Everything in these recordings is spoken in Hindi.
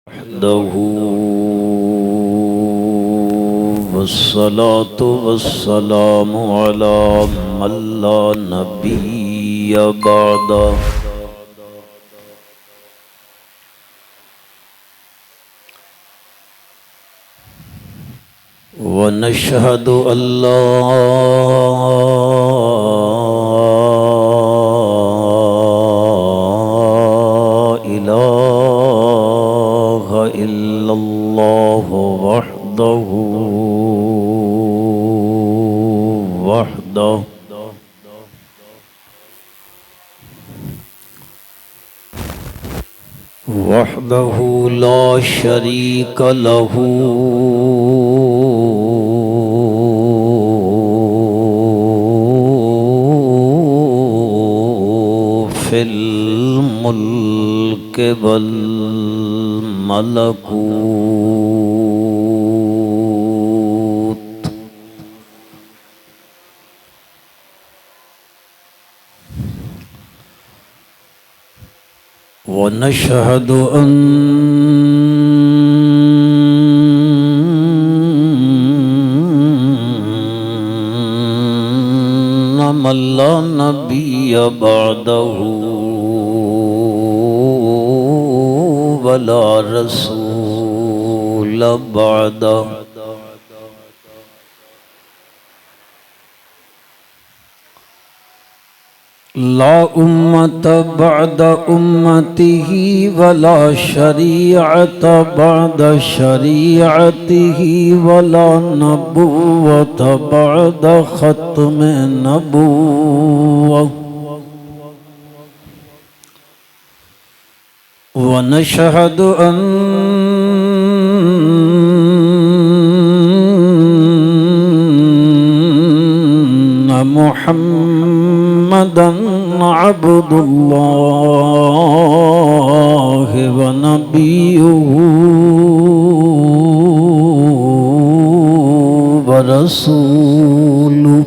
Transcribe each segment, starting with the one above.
वहदहू वस्सलातु वस्सलामु अला मन ला नबिय्य बअदा। व नशहदु अल्ला इलाहा इल्लल्लाह वहदहू वहदहू ला शरीक लहू फिल मुल्क वल मलकूत। व नशहदु अन्ना मन ला नबिय्य बअदहू वला रसूल बअदहू। ला उम्मत बअद उम्मतिही वला शरीअत बअद शरीअतिही वला नबुव्वत बअद खत्म नबुव्वत। व नशहदु अन्ना मुहम्मदन अब्दुल्लाह व नबियुहु व रसूलुहु।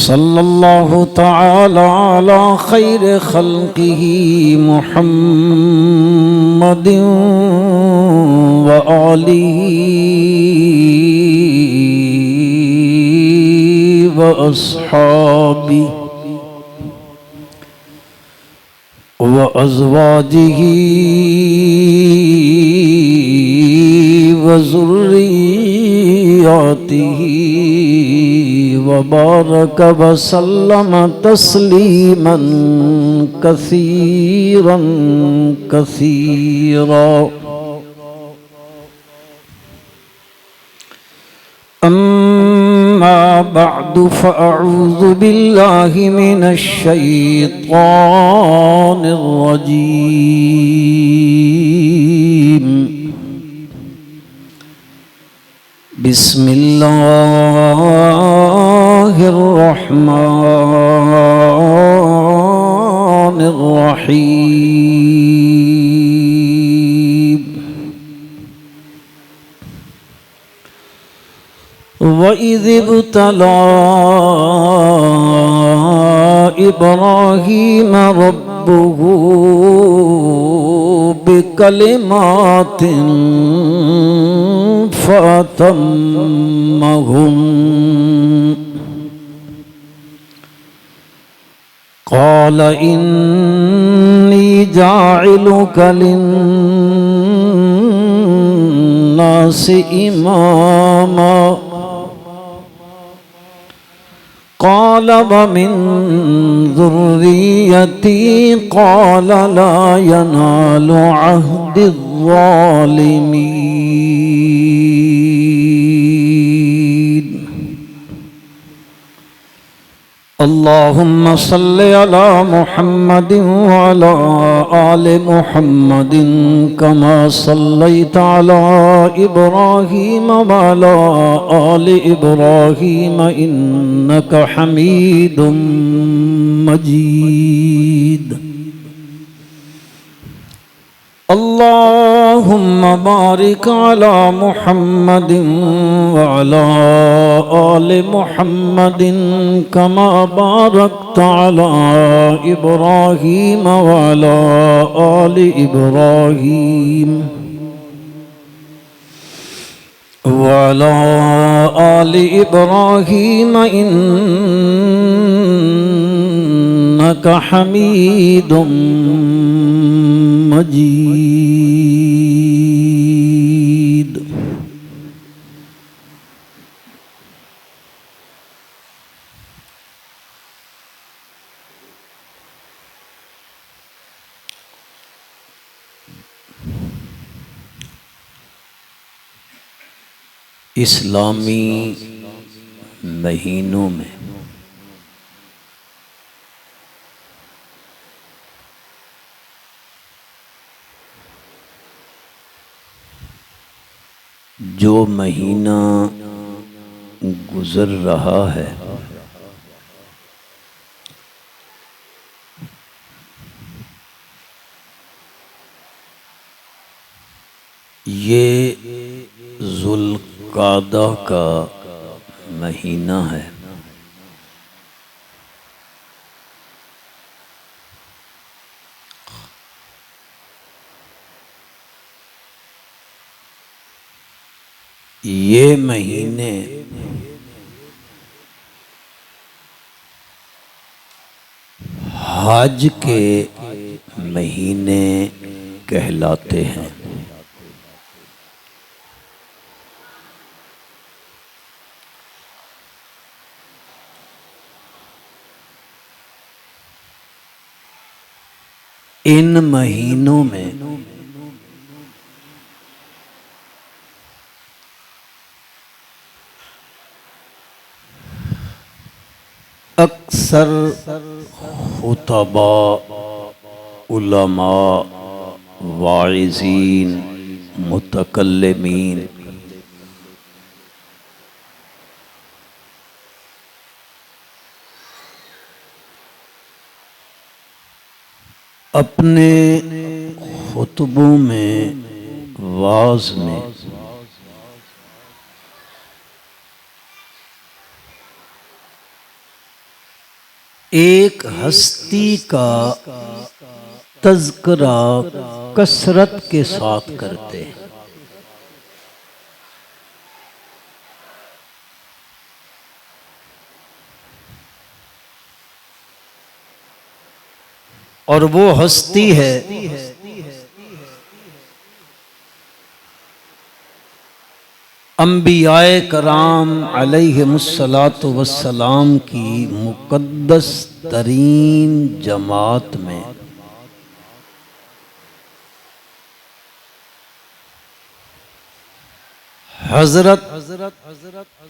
सल्लल्लाहु तआला अला खैर खल्क़िही मुहम्मदिन व आलिही व अस्हाबिही व अज़वाजिही व ज़ुर्रिय्यतिही व बारक व सल्लम तस्लीमन कसीरन कसीरा। अम्मा बअदु फ़अऊज़ु बिल्लाहि मिनश शैतानिर रजीम। बिस्मिल्लाहिर रहमानिर रहीम। वइज़ इब्तला इब्राहीम रब्बुहु बिकलिमातिन फ़अतम्महुन। क़ाल इन्नी जाइलुक लिन्नासि इमामा। क़ाल व मिन ज़ुर्रिय्यती। क़ाल ला यनालु अहदिज़ ज़ालिमीन। अल्लाहुम्मा सल्लि अला मुहम्मदिन व अला आलि मुहम्मदिन कमा सल्लैता अला इब्राहीम व अला आलि इब्राहीम इन्नका हमीदुम मजीद। अल्लाह अल्लाहुम्मा बारिक अला मुहम्मदिन व अला आलि मुहम्मदिन कमा बारकता अला इब्राहीम व अला आलि इब्राहीम वअला आलि इब्राहीम इन्नका हमीदुम मजीद। इस्लामी महीनों में जो महीना गुजर रहा है ये ज़ुल्क़ादा का महीना है। ये महीने हज के महीने कहलाते हैं। इन महीनों में अक्सर खुतबा, उलमा, वाइज़ीन, मुतकल्लिमीन अपने खुतबों में, वाज में एक हस्ती का तज़किरा कसरत के साथ करते हैं। और वो हस्ती है अंबियाए कराम अलैहिमुस्सलातु वस्सलाम की मुक़द्दस तरीन जमात में हज़रत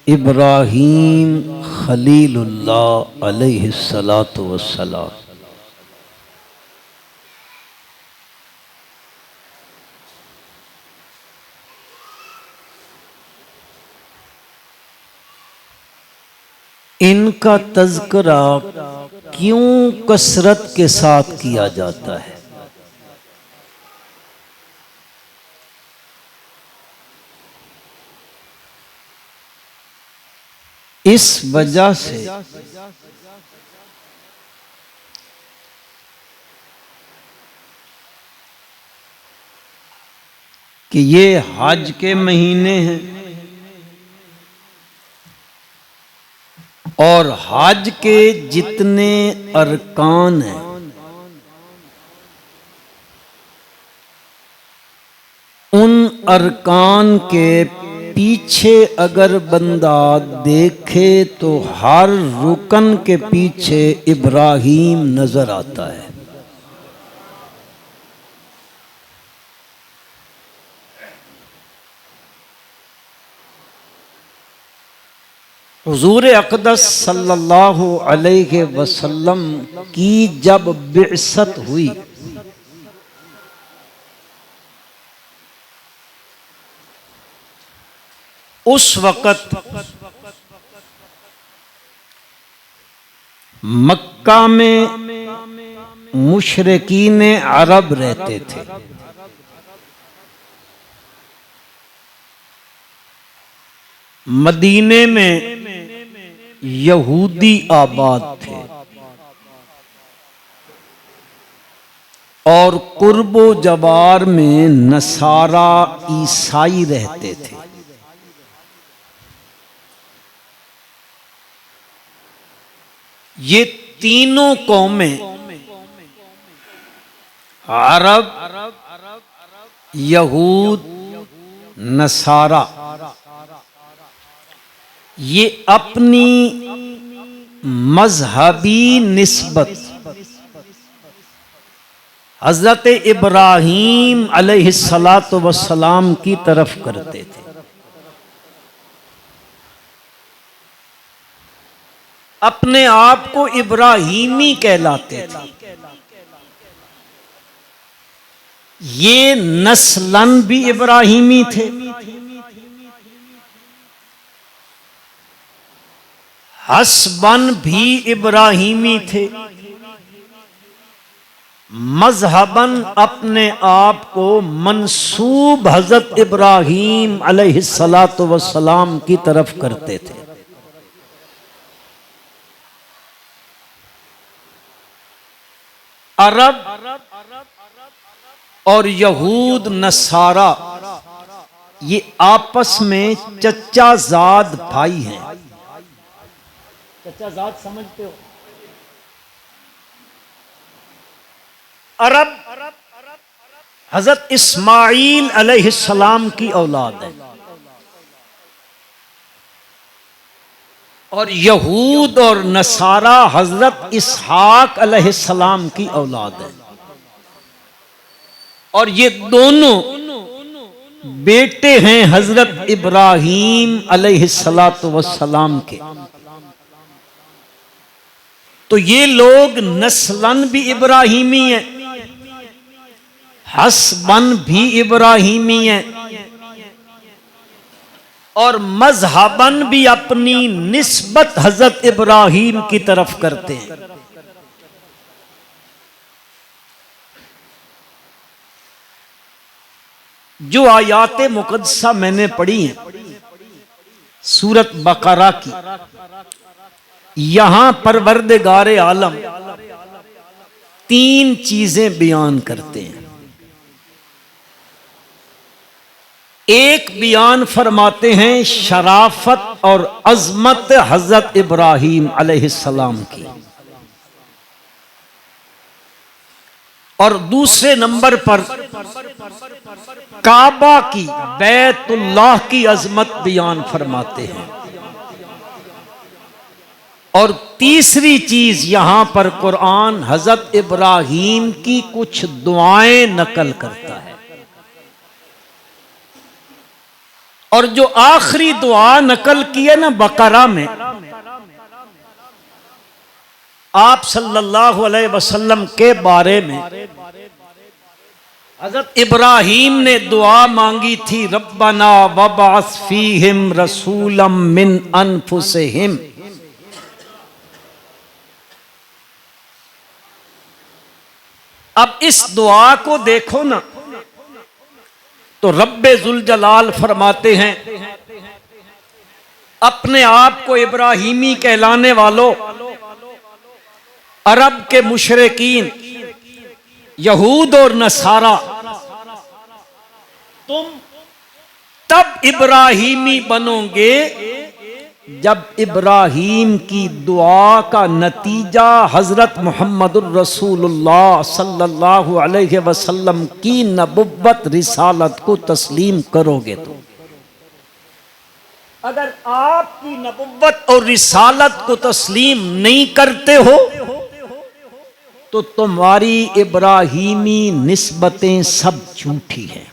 इब्राहीम खलीलुल्लाह अलैहिस्सलातु वस्सलाम इनका तज़किरा क्यों कसरत के साथ किया जाता है? इस वजह से कि ये हज के महीने हैं और हज के जितने अरकान हैं उन अरकान के पीछे अगर बंदा देखे तो हर रुकन के पीछे इब्राहीम नजर आता है। हुजूर अक़दस सल्लल्लाहु अलैहि वसल्लम की जब बिअसत हुई उस वक़्त मक्का में मुशरिकीन अरब रहते थे। मदीने में यहूदी आबाद थे और कुर्बो जवार में नसारा ईसाई रहते थे। ये तीनों कौमें अरब, यहूद, नसारा, ये अपनी मजहबी निस्बत हजरत इब्राहीम अलैहिस्सलातु वस्सलाम की तरफ करते थे। अपने आप को इब्राहीमी कहलाते थे। ये नस्लन भी इब्राहीमी थे, हस्बन भी इब्राहीमी थे, मजहबन अपने आप को मंसूब हजरत इब्राहीम अलैहिस्सलातु वस्सलाम की तरफ करते थे। अरब और यहूद नसारा ये आपस में चचाजाद भाई हैं। चचाजाद समझते हो? अरब हजरत इस्माइल अलैहिस्सलाम की औलाद है और यहूद और नसारा हजरत इसहाक अलैहिस्सलाम की औलाद है। और ये दोनों बेटे हैं हजरत इब्राहीम अलैहिस्सलातु वस्सलाम के। तो ये लोग नस्लन भी इब्राहीमी हैं, हस्बन भी इब्राहीमी हैं और मजहबन भी अपनी निस्बत हजरत इब्राहीम की तरफ करते हैं। जो आयाते मुकद्दसा मैंने पढ़ी हैं सूरत बकरा की, यहां परवरदिगारे आलम तीन चीजें बयान करते हैं। एक बयान फरमाते हैं शराफत और अजमत हजरत इब्राहीम अलैहिस्सलाम की, और दूसरे नंबर पर काबा की, बैतुल्लाह की अजमत बयान फरमाते हैं। और तीसरी चीज यहां पर कुरान हजरत इब्राहीम की कुछ दुआएं नकल करता है। और जो आखिरी दुआ नकल की है ना बकरा में, आप सल्लल्लाहु अलैहि वसल्लम के बारे में हजरत इब्राहीम ने दुआ मांगी थी, रब्बना वबअस फीहिम रसूलम मिन अनफुसिहिम। अब इस दुआ को देखो ना तो रब्बे जुल जलाल फरमाते हैं, अपने आप को इब्राहीमी कहलाने वालों, अरब के मुशरिकीन यहूद और नसारा, तुम तब इब्राहीमी बनोगे जब इब्राहीम की दुआ का नतीजा हजरत मुहम्मदुर रसूलुल्लाह सल्लल्लाहु अलैहि वसल्लम की नबुव्वत रिसालत को तस्लीम करोगे। तो अगर आपकी नबुव्वत और रिसालत को तस्लीम नहीं करते हो तो तुम्हारी इब्राहीमी निस्बतें सब झूठी हैं।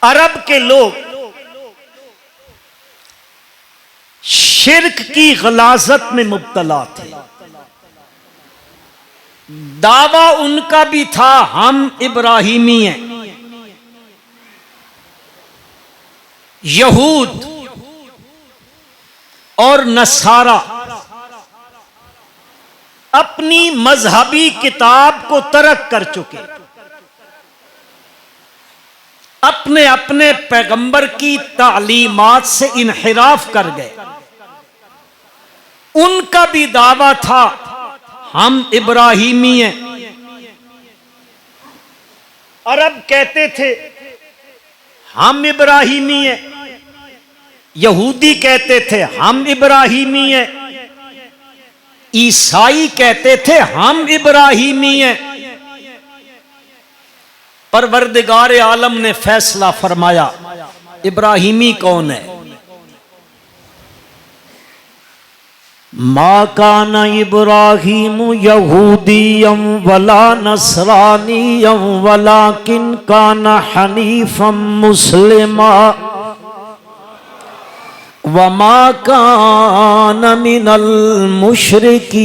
अरब के लोग शिर्क की गलाजत में मुब्तला थे। दावा उनका भी था हम इब्राहीमी हैं। यहूद और नसारा अपनी मजहबी किताब को तर्क कर चुके अपने अपने पैगंबर की तालीमात से इनहिराफ कर गए। उनका भी दावा था हम इब्राहिमी हैं। अरब कहते थे हम इब्राहिमी हैं, यहूदी कहते थे हम इब्राहिमी हैं, ईसाई कहते थे हम इब्राहिमी हैं। परवरदिगार आलम ने फैसला फरमाया इब्राहिमी कौन है। मा काना इब्राहिम यहूदियम वला नसरानियम वलाकिन काना हनीफम मुस्लिमा वमा काना मिनल मुशरिकीन।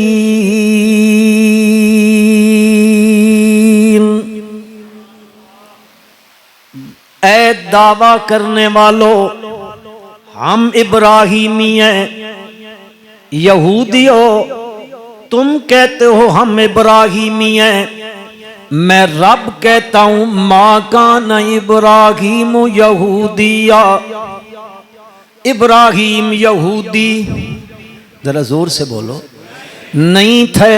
ऐ दावा करने वालों, हम इब्राहिमी हैं। यहूदियों, तुम कहते हो हम इब्राहिमी हैं, मैं रब कहता हूं मा कान इब्राहिम यहूदिया। इब्राहिम यहूदी, जरा जोर से बोलो, नहीं थे।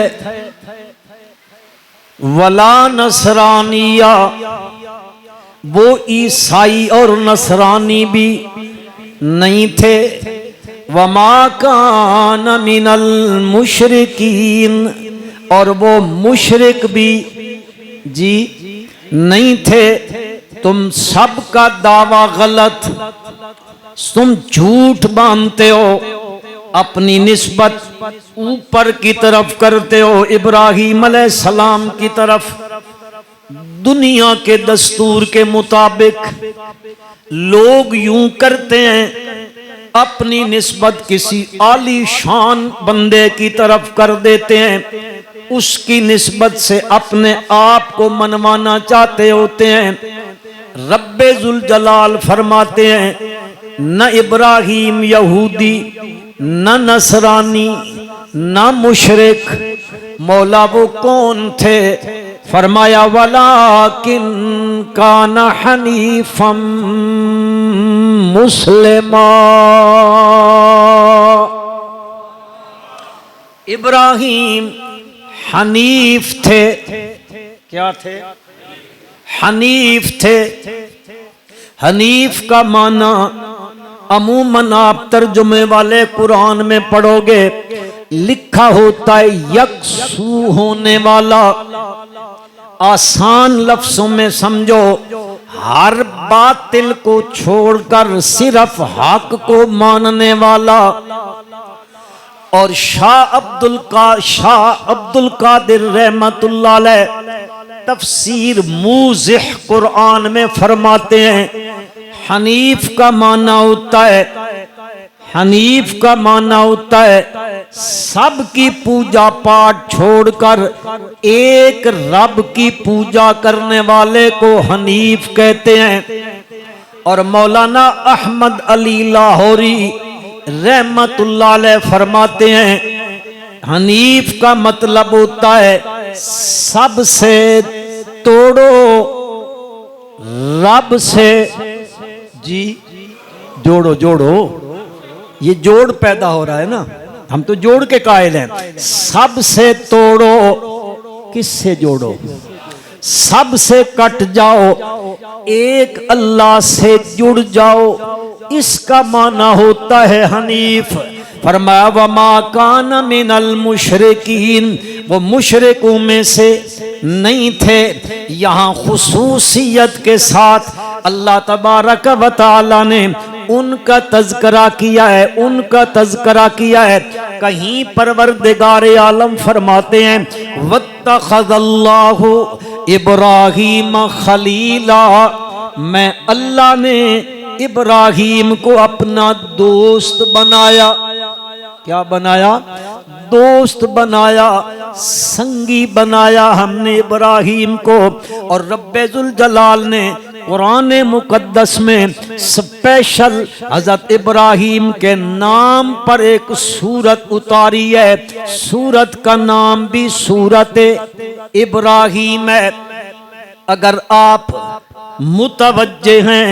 वला नसरानिया, वो ईसाई और नसरानी भी नहीं थे। वमा कान मिनल मुशरिकीन, और वो मुशरिक भी जी नहीं थे। तुम सबका दावा गलत, तुम झूठ बांधते हो, अपनी निस्बत ऊपर की तरफ करते हो, इब्राहिम अलैहिस्सलाम की तरफ। दुनिया के दस्तूर के मुताबिक लोग यूं करते हैं, अपनी निस्बत किसी आली शान बंदे की तरफ कर देते हैं, उसकी निस्बत से अपने आप को मनवाना चाहते होते हैं। रब्बे जुल जलाल फरमाते हैं न इब्राहिम यहूदी, न नसरानी, न मुशरिक। मौला वो कौन थे? फरमाया वलाकिन काना हनीफम मुस्लिमा। इब्राहिम हनीफ थे। क्या थे? हनीफ थे। हनीफ का माना अमूमन आप तर्जुमे वाले कुरान में पढ़ोगे, लिखा होता है यकसू होने वाला। आसान लफ्जों में समझो, हर बातिल को छोड़कर सिर्फ हक को मानने वाला। और शाह अब्दुल कादिर रहमतुल्लाह अलैह तफसीर मूज़िह कुरान में फरमाते हैं हनीफ का माना होता है, हनीफ का माना होता है सब की पूजा पाठ छोड़कर एक रब की पूजा करने वाले को हनीफ कहते हैं। और मौलाना अहमद अली लाहौरी रहमतुल्लाह अलैह फरमाते हैं हनीफ का मतलब होता है सबसे तोड़ो, रब से जी जोड़ो। जोड़ो, ये जोड़ पैदा हो रहा है ना, हम तो जोड़ के कायल हैं। सबसे तोड़ो, किससे जोड़ो? सबसे कट जाओ, एक अल्लाह से जुड़ जाओ, इसका माना होता है हनीफ। फरमाया वमा कान मिनल मुशरिकीन, वो मुशरिकों में से नहीं थे। यहाँ खुसूसियत के साथ अल्लाह तबारक व तआला ने उनका तज़किरा किया है, उनका तज़किरा किया है। कहीं परवरदिगार आलम फरमाते हैं वत्तखज़ल्लाहु इब्राहीम खलीला, मैं अल्लाह ने इब्राहिम को अपना दोस्त बनाया। क्या बनाया? दोस्त बनाया, संगी बनाया हमने इब्राहिम को। और रब्बे जुल जलाल ने कुरान मुकद्दस में स्पेशल हजरत इब्राहिम के नाम पर एक सूरत उतारी है। सूरत का नाम भी सूरत इब्राहिम है। अगर आप मुतवज्जे हैं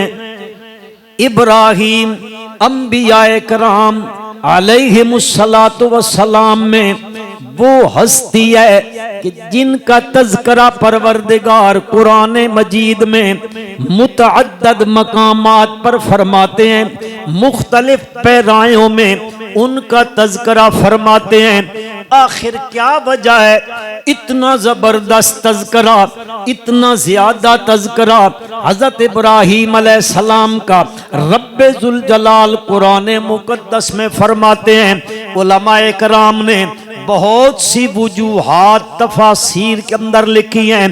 इब्राहीम अंबियाए कराम अलैहिमुस्सलातु वस्सलाम में, वो हस्ती है कि जिनका तज़किरा परवरदिगार कुरान मजीद में मुतअद्दद मकामात पर फरमाते हैं, मुख्तलिफ पैरायों में उनका तज़किरा फरमाते हैं। आखिर क्या वजह है इतना जबरदस्त तज़किरा, इतना ज्यादा तज़किरा हजरत इब्राहीम अलैहिस्सलाम का रब्बे जुल जलाल कुरान मुकद्दस में फरमाते हैं। उलमाए कराम ने बहुत सी वजूहात तफासीर के अंदर लिखी हैं।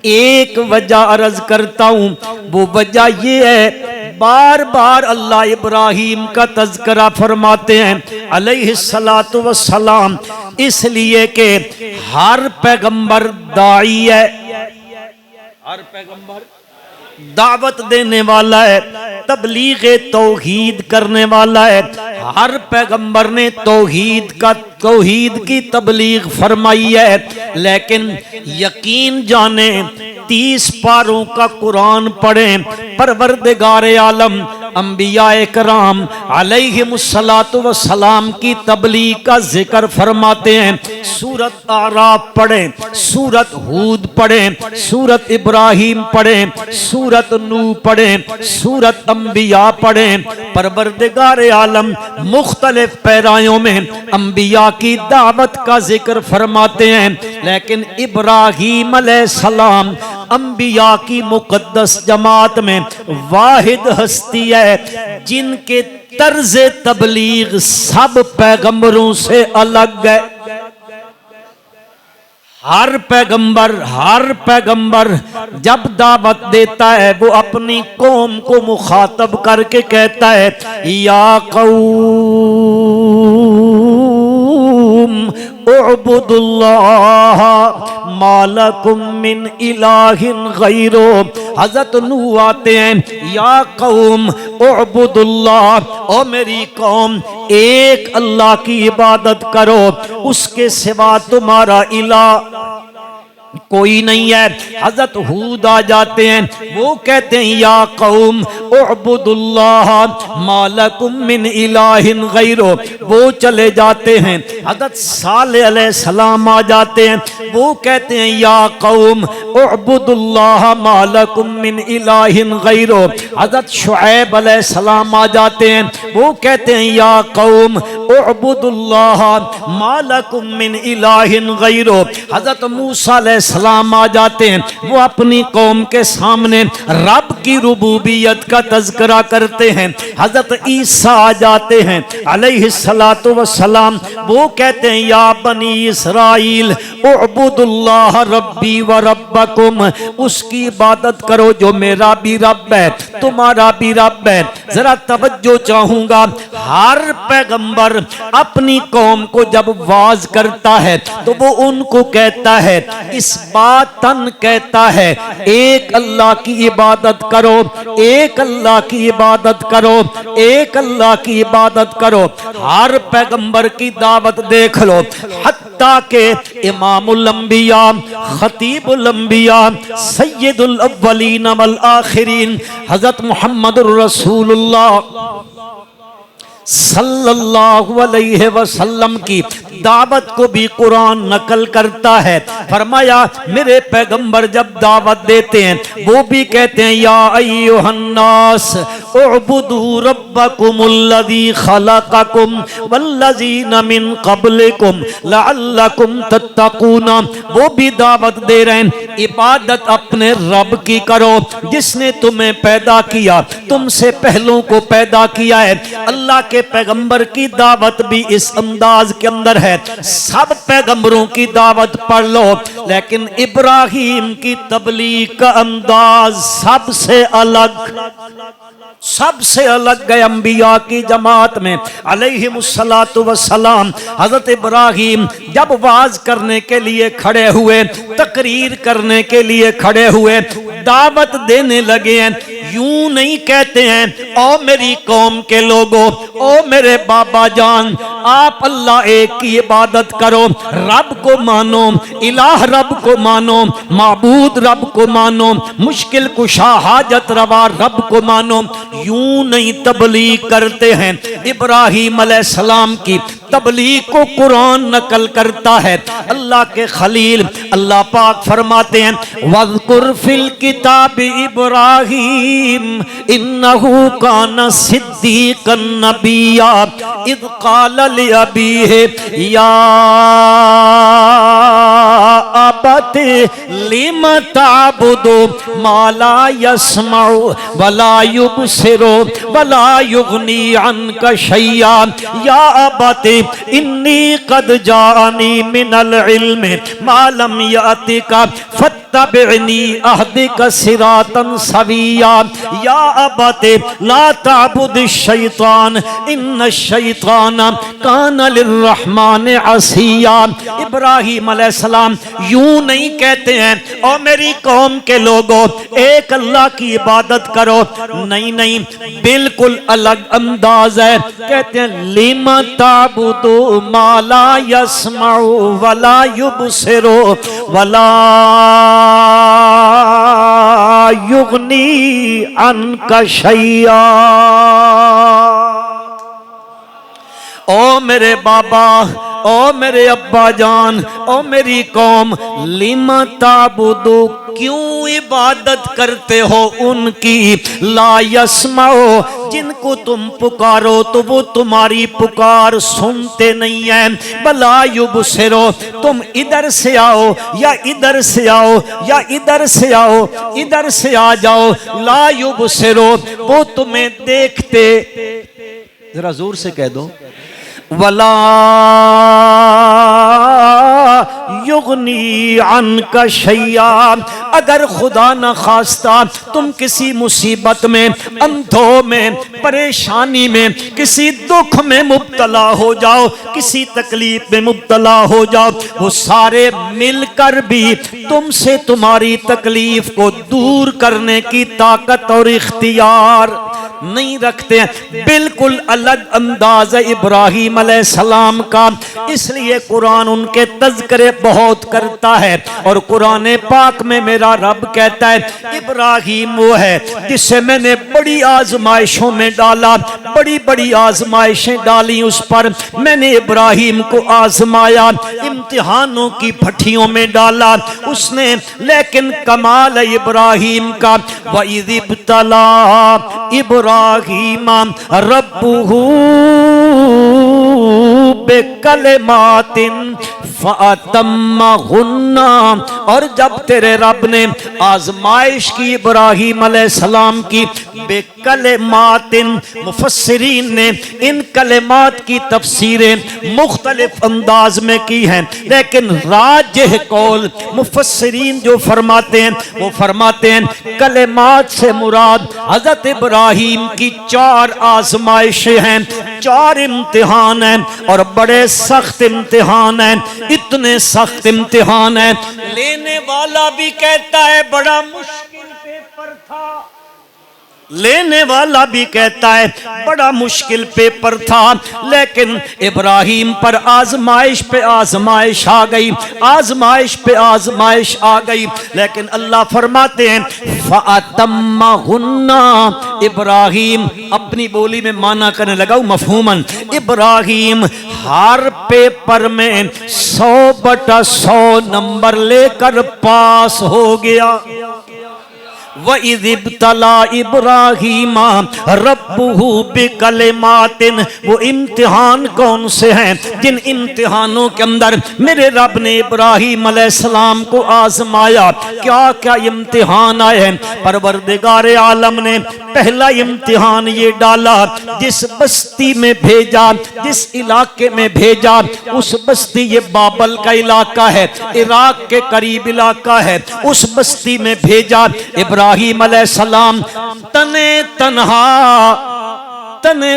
एक वजह अर्ज करता हूँ, वो वजह ये है बार बार अल्लाह इब्राहीम का तज़किरा फरमाते हैं अलैहिस्सलातु वस्सलाम, इसलिए कि हर पैगंबर दाई है, हर पैगंबर दावत देने वाला है, तबलीग तौहीद करने वाला है। हर पैगंबर ने तौहीद की तबलीग फरमाई है। लेकिन यकीन जाने 30 पारों का कुरान पढ़ें, परवरदिगार आलम अंबियाए कराम अलैहिमुस्सलातु वस्सलाम की तबलीग का जिक्र फरमाते हैं। सूरत आराफ पढ़ें, सूरत हूद पढ़ें, सूरत इब्राहीम पढ़ें, सूरत नूह पढ़ें, सूरत अंबिया पढ़ें। परवरदिगार आलम मुख्तलिफ पैरायों में अंबिया की दावत का जिक्र फरमाते हैं। लेकिन इब्राहीम अलैहिस्सलाम अंबिया की मुकद्दस जमात में वाहिद हस्ती है जिनके तर्ज तबलीग सब पैगंबरों से अलग है। हर पैगंबर जब दावत देता है वो अपनी कौम को मुखातब करके कहता है, या कौम उअबुदुल्लाह मालकुम मिन इलाहिन गैरो। हज़रत नूह आते हैं, या कौम उअबुदुल्लाह, ओ मेरी कौम एक अल्लाह की इबादत करो, उसके सिवा तुम्हारा इलाह कोई नहीं है। हज़रत हूद आ जाते हैं, वो कहते हैं या कौम उअबुदुल्लाह मालकुम मिन इलाहिन गैरो, वो चले जाते हैं। हज़रत सालेह अलैहिस्सलाम आ जाते हैं, वो कहते हैं या कौम उअबुदुल्लाह मालकुम मिन इलाहिन गैरो। हज़रत शुऐब अलैहिस्सलाम आ जाते हैं, वो कहते हैं या कौम उअबुदुल्लाह मालकुम मिन इलाहिन गैरो। हज़रत मूसा सलाम आ जाते हैं, वो अपनी कौम के सामने रब की रुबूबियत का तज़किरा करते हैं। हज़रत ईसा आ जाते हैं अलैहिस्सलातु वस्सलाम, वो कहते हैं या बनी इसराइल उअबुदुल्लाह रब्बी व रब्बकुम, उसकी इबादत करो जो मेरा भी रब है तुम्हारा भी रब है। जरा तवज्जो चाहूंगा, हर पैगंबर अपनी कौम को जब वाज करता है तो वो उनको कहता है, इस बातन कहता है एक अल्लाह की इबादत करो, एक अल्लाह की इबादत करो, एक अल्लाह की इबादत करो। हर पैगंबर की दावत देख लो, हत्ता के इमामुल अंबिया, खतीबुल अंबिया, सय्यदुल अव्वलीन वल आखिरीन हजरत मुहम्मदुर रसूलुल्लाह सल्लल्लाहु अलैहि वसल्लम की दावत को भी कुरान नकल करता है। फरमाया मेरे पैगंबर जब दावत देते हैं वो भी कहते हैं या अय्युहन्नास उअबुदू रब्बकुमुल्लज़ी खलक़कुम वल्लज़ीना मिन क़ब्लिकुम लअल्लकुम तत्तक़ून। वो भी दावत दे रहे हैं इबादत अपने रब की करो जिसने तुम्हें पैदा किया, तुमसे पहलों को पैदा किया है। अल्लाह के पैगंबर की दावत भी इस अंदाज के अंदर है। सब पैगंबरों की दावत पढ़ लो, लेकिन इब्राहीम की तबलीग का अंदाज सबसे अलग है अंबिया की जमात में अलैहिमुस्सलातु वस्सलाम। हजरत इब्राहीम जब वाज करने के लिए खड़े हुए, तकरीर करने के लिए खड़े हुए, दावत देने लगे हैं, यूं नहीं कहते हैं ओ मेरी कौम के लोगों, ओ मेरे बाबा जान, आप अल्लाह एक की इबादत करो, रब को मानो, इलाह रब को मानो, माबूद रब को मानो, मुश्किल कुशा हाजत रवा रब को मानो। यूं नहीं तबलीग करते हैं। इब्राहीम अलैहिस्सलाम की तबलीग को कुरान नकल करता है। अल्लाह के खलील अल्लाह पाक फरमाते हैं, वज़कुर फिल किताब इब्राहीम इन्नहु काना सिद्दीक़न नबिय्या इज़ क़ाल लिअबीहि या अबती लिम तअबुदु मा ला यस्मउ वला युबसिरु वला युगनी अन्का शैया या अबती इन्नी कद जानी मिनल इल्म मा लम यातिका फत्तबिअनी अहदिका सिरातन सविया या अबती ला तअबुदिश शैतान इन्न शैतान कान लिर्रहमान असिया। इब्राहीम अलैहिस्सलाम यूं नहीं कहते हैं, और मेरी कौम के लोगों एक अल्लाह की इबादत करो। नहीं नहीं, बिल्कुल अलग अंदाज है। कहते हैं लिमा ताबुदु मा ला यस्मउ वला युबसिरु वला युगनी अन्का शैया। ओ मेरे बाबा, ओ मेरे अब्बा जान, ओ मेरी कौम, लिमा ताबुदु क्यों इबादत करते हो उनकी, ला यस्माओ जिनको तुम पुकारो तो वो तुम्हारी पुकार सुनते नहीं है, बला युबसिरो तुम इधर से आओ या इधर से आओ या इधर से आओ, इधर से आ जाओ, ला युबसिरो वो तुम्हें देखते, जरा जोर से कह दो, वला युगनी अन्का शैया। अगर खुदा न खास्ता तुम किसी मुसीबत में, अंधों में, परेशानी में, किसी दुख में मुब्तला हो जाओ, किसी तकलीफ में मुब्तला हो जाओ, वो सारे मिलकर भी तुमसे तुम्हारी तकलीफ को दूर करने की ताकत और इख्तियार नहीं रखते हैं। बिल्कुल अलग अंदाज है इब्राहीम अलैहिस्सलाम का, इसलिए कुरान उनके तज़किरे बहुत करता है। और कुरान पाक में मेरा रब कहता है इब्राहीम वो है जिसे मैंने बड़ी आजमाइशों में डाला, बड़ी बड़ी आजमाइशें डाली उस पर, मैंने इब्राहीम को आजमाया, इम्तिहानों की भट्टियों में डाला उसने। लेकिन कमाल है इब्राहीम का, वइज़ इब्तला इब्राहीम रब्बुहु बेकलिमातिन फअतम्महुन्ना। और जब तेरे रब ने आजमाइश की इब्राहीम अलैहिस्सलाम की, बेकलिमातिन मुफस्सिरीन ने इन कलिमात की तफसीरें मुख्तलिफ अंदाज में की हैं, लेकिन राजिह कौल मुफस्सिरीन जो फरमाते हैं वो फरमाते हैं कलिमात से मुराद हज़रत इब्राहीम की 4 आजमाइशें हैं, 4 इम्तिहान हैं, और बड़े सख्त इम्तिहान हैं, इतने सख्त इम्तिहान हैं, लेने वाला भी कहता है बड़ा मुश्किल पेपर था, लेने वाला भी कहता है बड़ा मुश्किल पेपर था, लेकिन इब्राहीम पर आजमाइश पे आजमाइश आ गई, आजमाइश पे आजमाइश आ गई। लेकिन अल्लाह फरमाते हैं फअतम्महुन्ना। इब्राहीम अपनी बोली में माना करने लगा मफहूमन, इब्राहीम हर पेपर में 100/100 नंबर लेकर पास हो गया। वइज़ इब्तला इब्राहीम रब्बुहु बिकलिमातिन, वो इम्तिहान कौन से हैं जिन इम्तिहानों के अंदर मेरे रब ने इब्राहीम अलैहिस्सलाम को आजमाया। क्या क्या इम्तिहान आए हैं। परवरदिगार आलम ने पहला इम्तिहान ये डाला, जिस बस्ती में भेजा, जिस इलाके में भेजा, उस बस्ती, ये बाबल का इलाका है, इराक के करीब इलाका है, उस बस्ती में भेजा। इब्राहीम अलैहिस्सलाम तने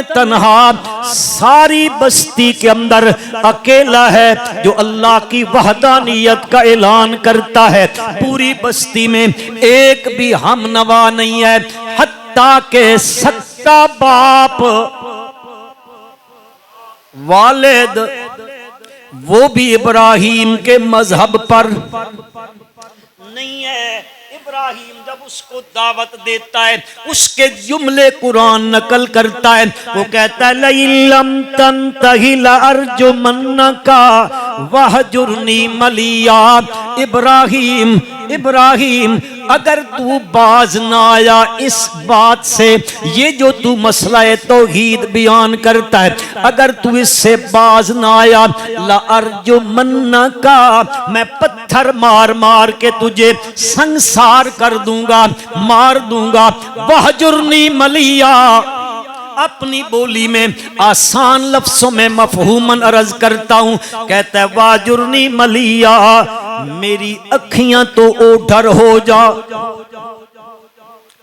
तन्हा सारी बस्ती के अंदर अकेला है जो अल्लाह की वहदानियत का ऐलान करता है। पूरी बस्ती में एक भी हमनवा नहीं है, हत्ता के सत्ता बाप वालिद वो भी इब्राहिम के मजहब पर नहीं है। इब्राहिम जब उसको दावत देता है, उसके जुमले कुरान नकल करता है। वो कहता है लइल्लम तंतहि लअरजुमन्नका वहजुरनी मलिया। इब्राहिम इब्राहिम अगर तू बाज ना आया इस बात से, ये जो तू मसला तौहीद बयान करता है, अगर तू इससे बाज ना आया, लअरजुमन्नका, मैं पत्थर मार मार के तुझे संसार कर दूंगा, मार दूंगा। वहजुरनी मलिया, अपनी बोली में आसान लफ्जों में मफहूमन अर्ज करता हूं। कहता है वाजुरनी मलिया, मेरी अखियां तो ओढ़र हो जा,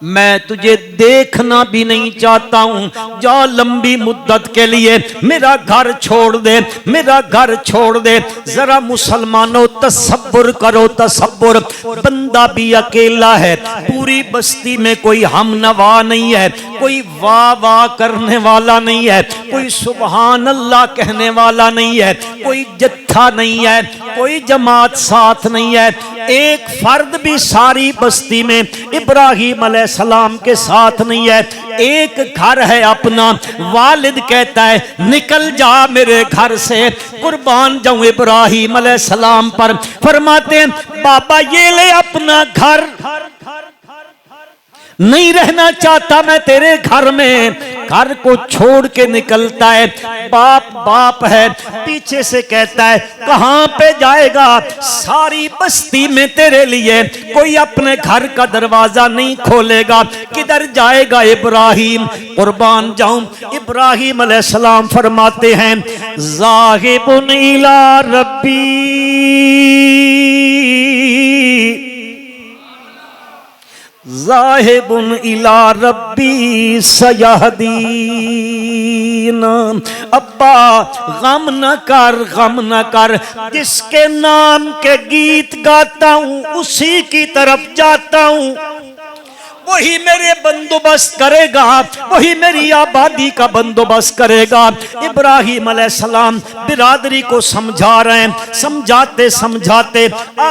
मैं तुझे देखना भी नहीं चाहता हूं। जा लंबी मुद्दत के लिए मेरा घर छोड़ दे, मेरा घर छोड़ दे। जरा मुसलमानों तसब्बुर करो, तसब्बुर। बंदा भी अकेला है, पूरी बस्ती में कोई हम नवा नहीं है, कोई वाह वाह करने वाला नहीं है, कोई सुबहान अल्लाह कहने वाला नहीं है, कोई जत्था नहीं है, कोई जमात साथ नहीं है। एक फर्द भी सारी बस्ती में इब्राहिम अलैहिस्सलाम के साथ नहीं है। एक घर है अपना। वालिद कहता है निकल जा मेरे घर से, कुर्बान जाऊं इब्राहिम अलैहिस्सलाम पर। फरमाते हैं बाबा ये ले अपना घर, नहीं रहना चाहता मैं तेरे घर में। घर को छोड़ के निकलता है। बाप बाप है, पीछे से कहता है कहां पे जाएगा, सारी बस्ती में तेरे लिए कोई अपने घर का दरवाजा नहीं खोलेगा, किधर जाएगा इब्राहिम, कुर्बान जाऊं। इब्राहिम अलैहिस्सलाम फरमाते हैं ज़ाहिबुन इला रब्बी, ज़ाहिबुन इला रब्बी सयहदीन। अब्बा गम न कर, गम न कर, जिसके नाम के गीत गाता हूं उसी की तरफ जाता हूं, वही मेरे बंदोबस्त करेगा, वही मेरी आबादी का बंदोबस्त करेगा। इब्राहिम अलैहिस्सलाम बिरादरी को समझा रहे हैं। समझाते समझाते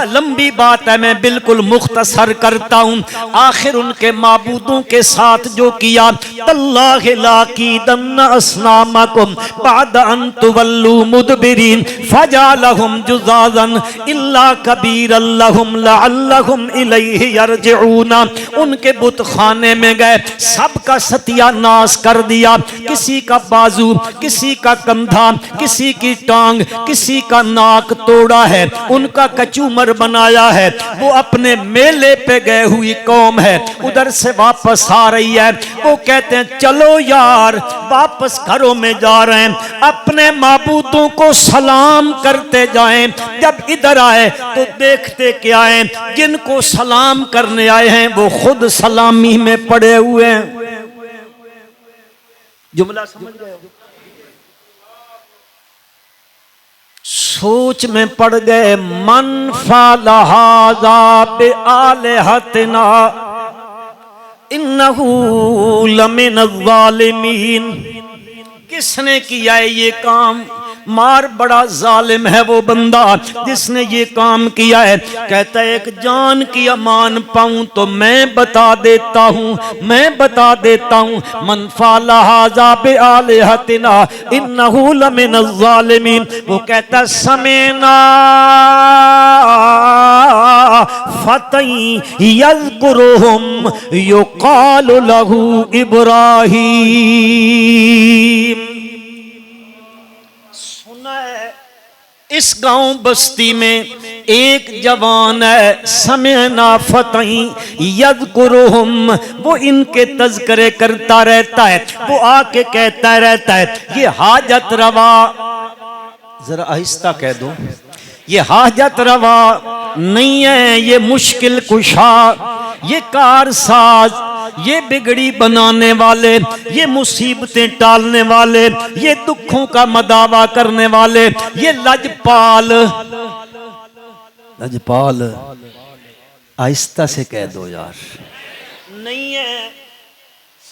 लंबी बात है, मैं बिल्कुल मुख्तसर करता हूं। आखिर उनके माबूदों के साथ जो किया, तल्लाहि लाकीदन्ना अस्नामकुम बाद अन तुवल्लू मुदबिरीन फजालहुम जुज़ाज़न इल्ला कबीरन लहुम लअल्लहुम इलैहि यरजिऊन। उनके बुत खाने में गए, सबका सत्यानाश कर दिया। किसी का बाजू, किसी का कंधा, किसी की टांग, किसी का नाक तोड़ा है, उनका कचूमर बनाया है। वो अपने मेले पे गए हुई कौम है, उधर से वापस आ रही है। वो कहते हैं चलो यार वापस घरों में जा रहे हैं, अपने माबूदों को सलाम करते जाएं। जब इधर आए तो देखते क्या है, जिनको सलाम करने आए हैं वो खुद सलामी में पड़े हुए हैं। जुमला समझ गए? सोच में पड़ गए। मन फालहाजा बे आलिहतना इन्नहू लमिन ज़ालिमीन। किसने किया है ये काम? मार बड़ा जालिम है वो बंदा जिसने ये काम किया है। कहता है एक जान की अमान पाऊं तो मैं बता देता हूं, मैं बता देता हूं। मन फाला हाजा बे आलिहतिना इन्नहु लमिन ज़ालिमीन। वो कहता समेना फतई यज़कुरुहुम युक़ालु लहू इब्राहीम। इस गांव बस्ती में एक जवान है, समेना फतई यज़कुरुहुम, वो इनके तज़किरे करता रहता है। वो आके कहता रहता है ये हाजत रवा, जरा आहिस्ता कह दो, ये हाजत रवा नहीं है, ये मुश्किल कुशा, ये कारसाज, ये बिगड़ी बनाने वाले, ये मुसीबतें टालने वाले, ये दुखों का मदावा करने वाले, ये लजपाल। लजपाल आहिस्ता से कह दो यार। नहीं है,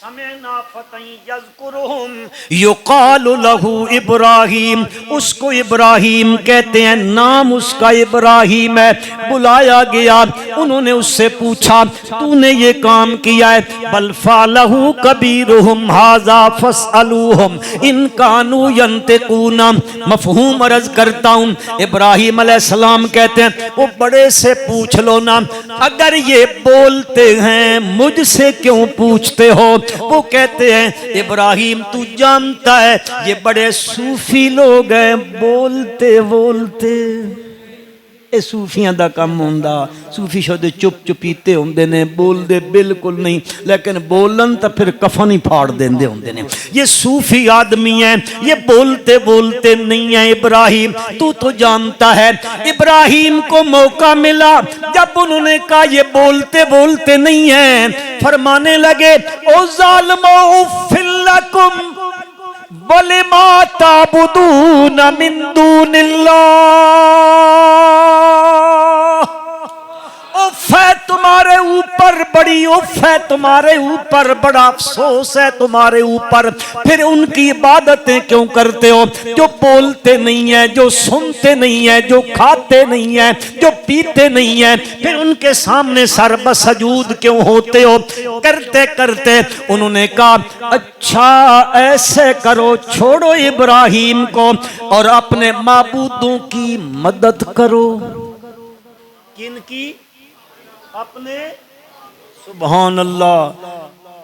समेना फतन यज़कुरुहुम युक़ालु लहू इब्राहीम, उसको इब्राहीम कहते हैं, नाम उसका इब्राहीम है। बुलाया गया, उन्होंने उससे पूछा तूने ये काम किया है, बल फ़अलहू कबीरुहुम हाज़ा फ़स्अलूहुम इन कानू यंतिक़ूना। मफ़हूम अर्ज़ करता हूँ, इब्राहीम अलैहिस्सलाम कहते हैं वो बड़े से पूछ लो ना, अगर ये बोलते हैं मुझसे क्यों पूछते हो। वो कहते हैं इब्राहीम तू जानता है ये बड़े सूफी लोग हैं, बोलते बोलते ਇਹ सूफियां ਦਾ ਕੰਮ ਹੁੰਦਾ। सूफी शुद्ध चुप चुपीते होंदे ने, बोलते बिल्कुल नहीं, लेकिन बोलन तो फिर कफन ही फाड़ देंदे होंदे ने। ये सूफी आदमी है, ये बोलते बोलते नहीं है। इब्राहीम तू तो जानता है, इब्राहीम को मौका मिला जब उन्होंने कहा ये बोलते बोलते नहीं है, फरमाने लगे ओ ज़ालिमो उफ़्फ़िल लकुम वलिमा ताबुदून मिन दूनिल्लाह। उफ़ है तुम्हारे ऊपर, बड़ी उफ़ है तुम्हारे ऊपर, बड़ा अफसोस है तुम्हारे ऊपर, फिर उनकी इबादतें क्यों करते हो जो बोलते नहीं है, जो सुनते नहीं है, जो खाते नहीं है, जो पीते नहीं है, फिर उनके सामने सरबसजूद क्यों होते हो। करते करते उन्होंने कहा अच्छा ऐसे करो, छोड़ो इब्राहीम को और अपने माबूदों की मदद करो। किन की? अपने। सुभान अल्लाह,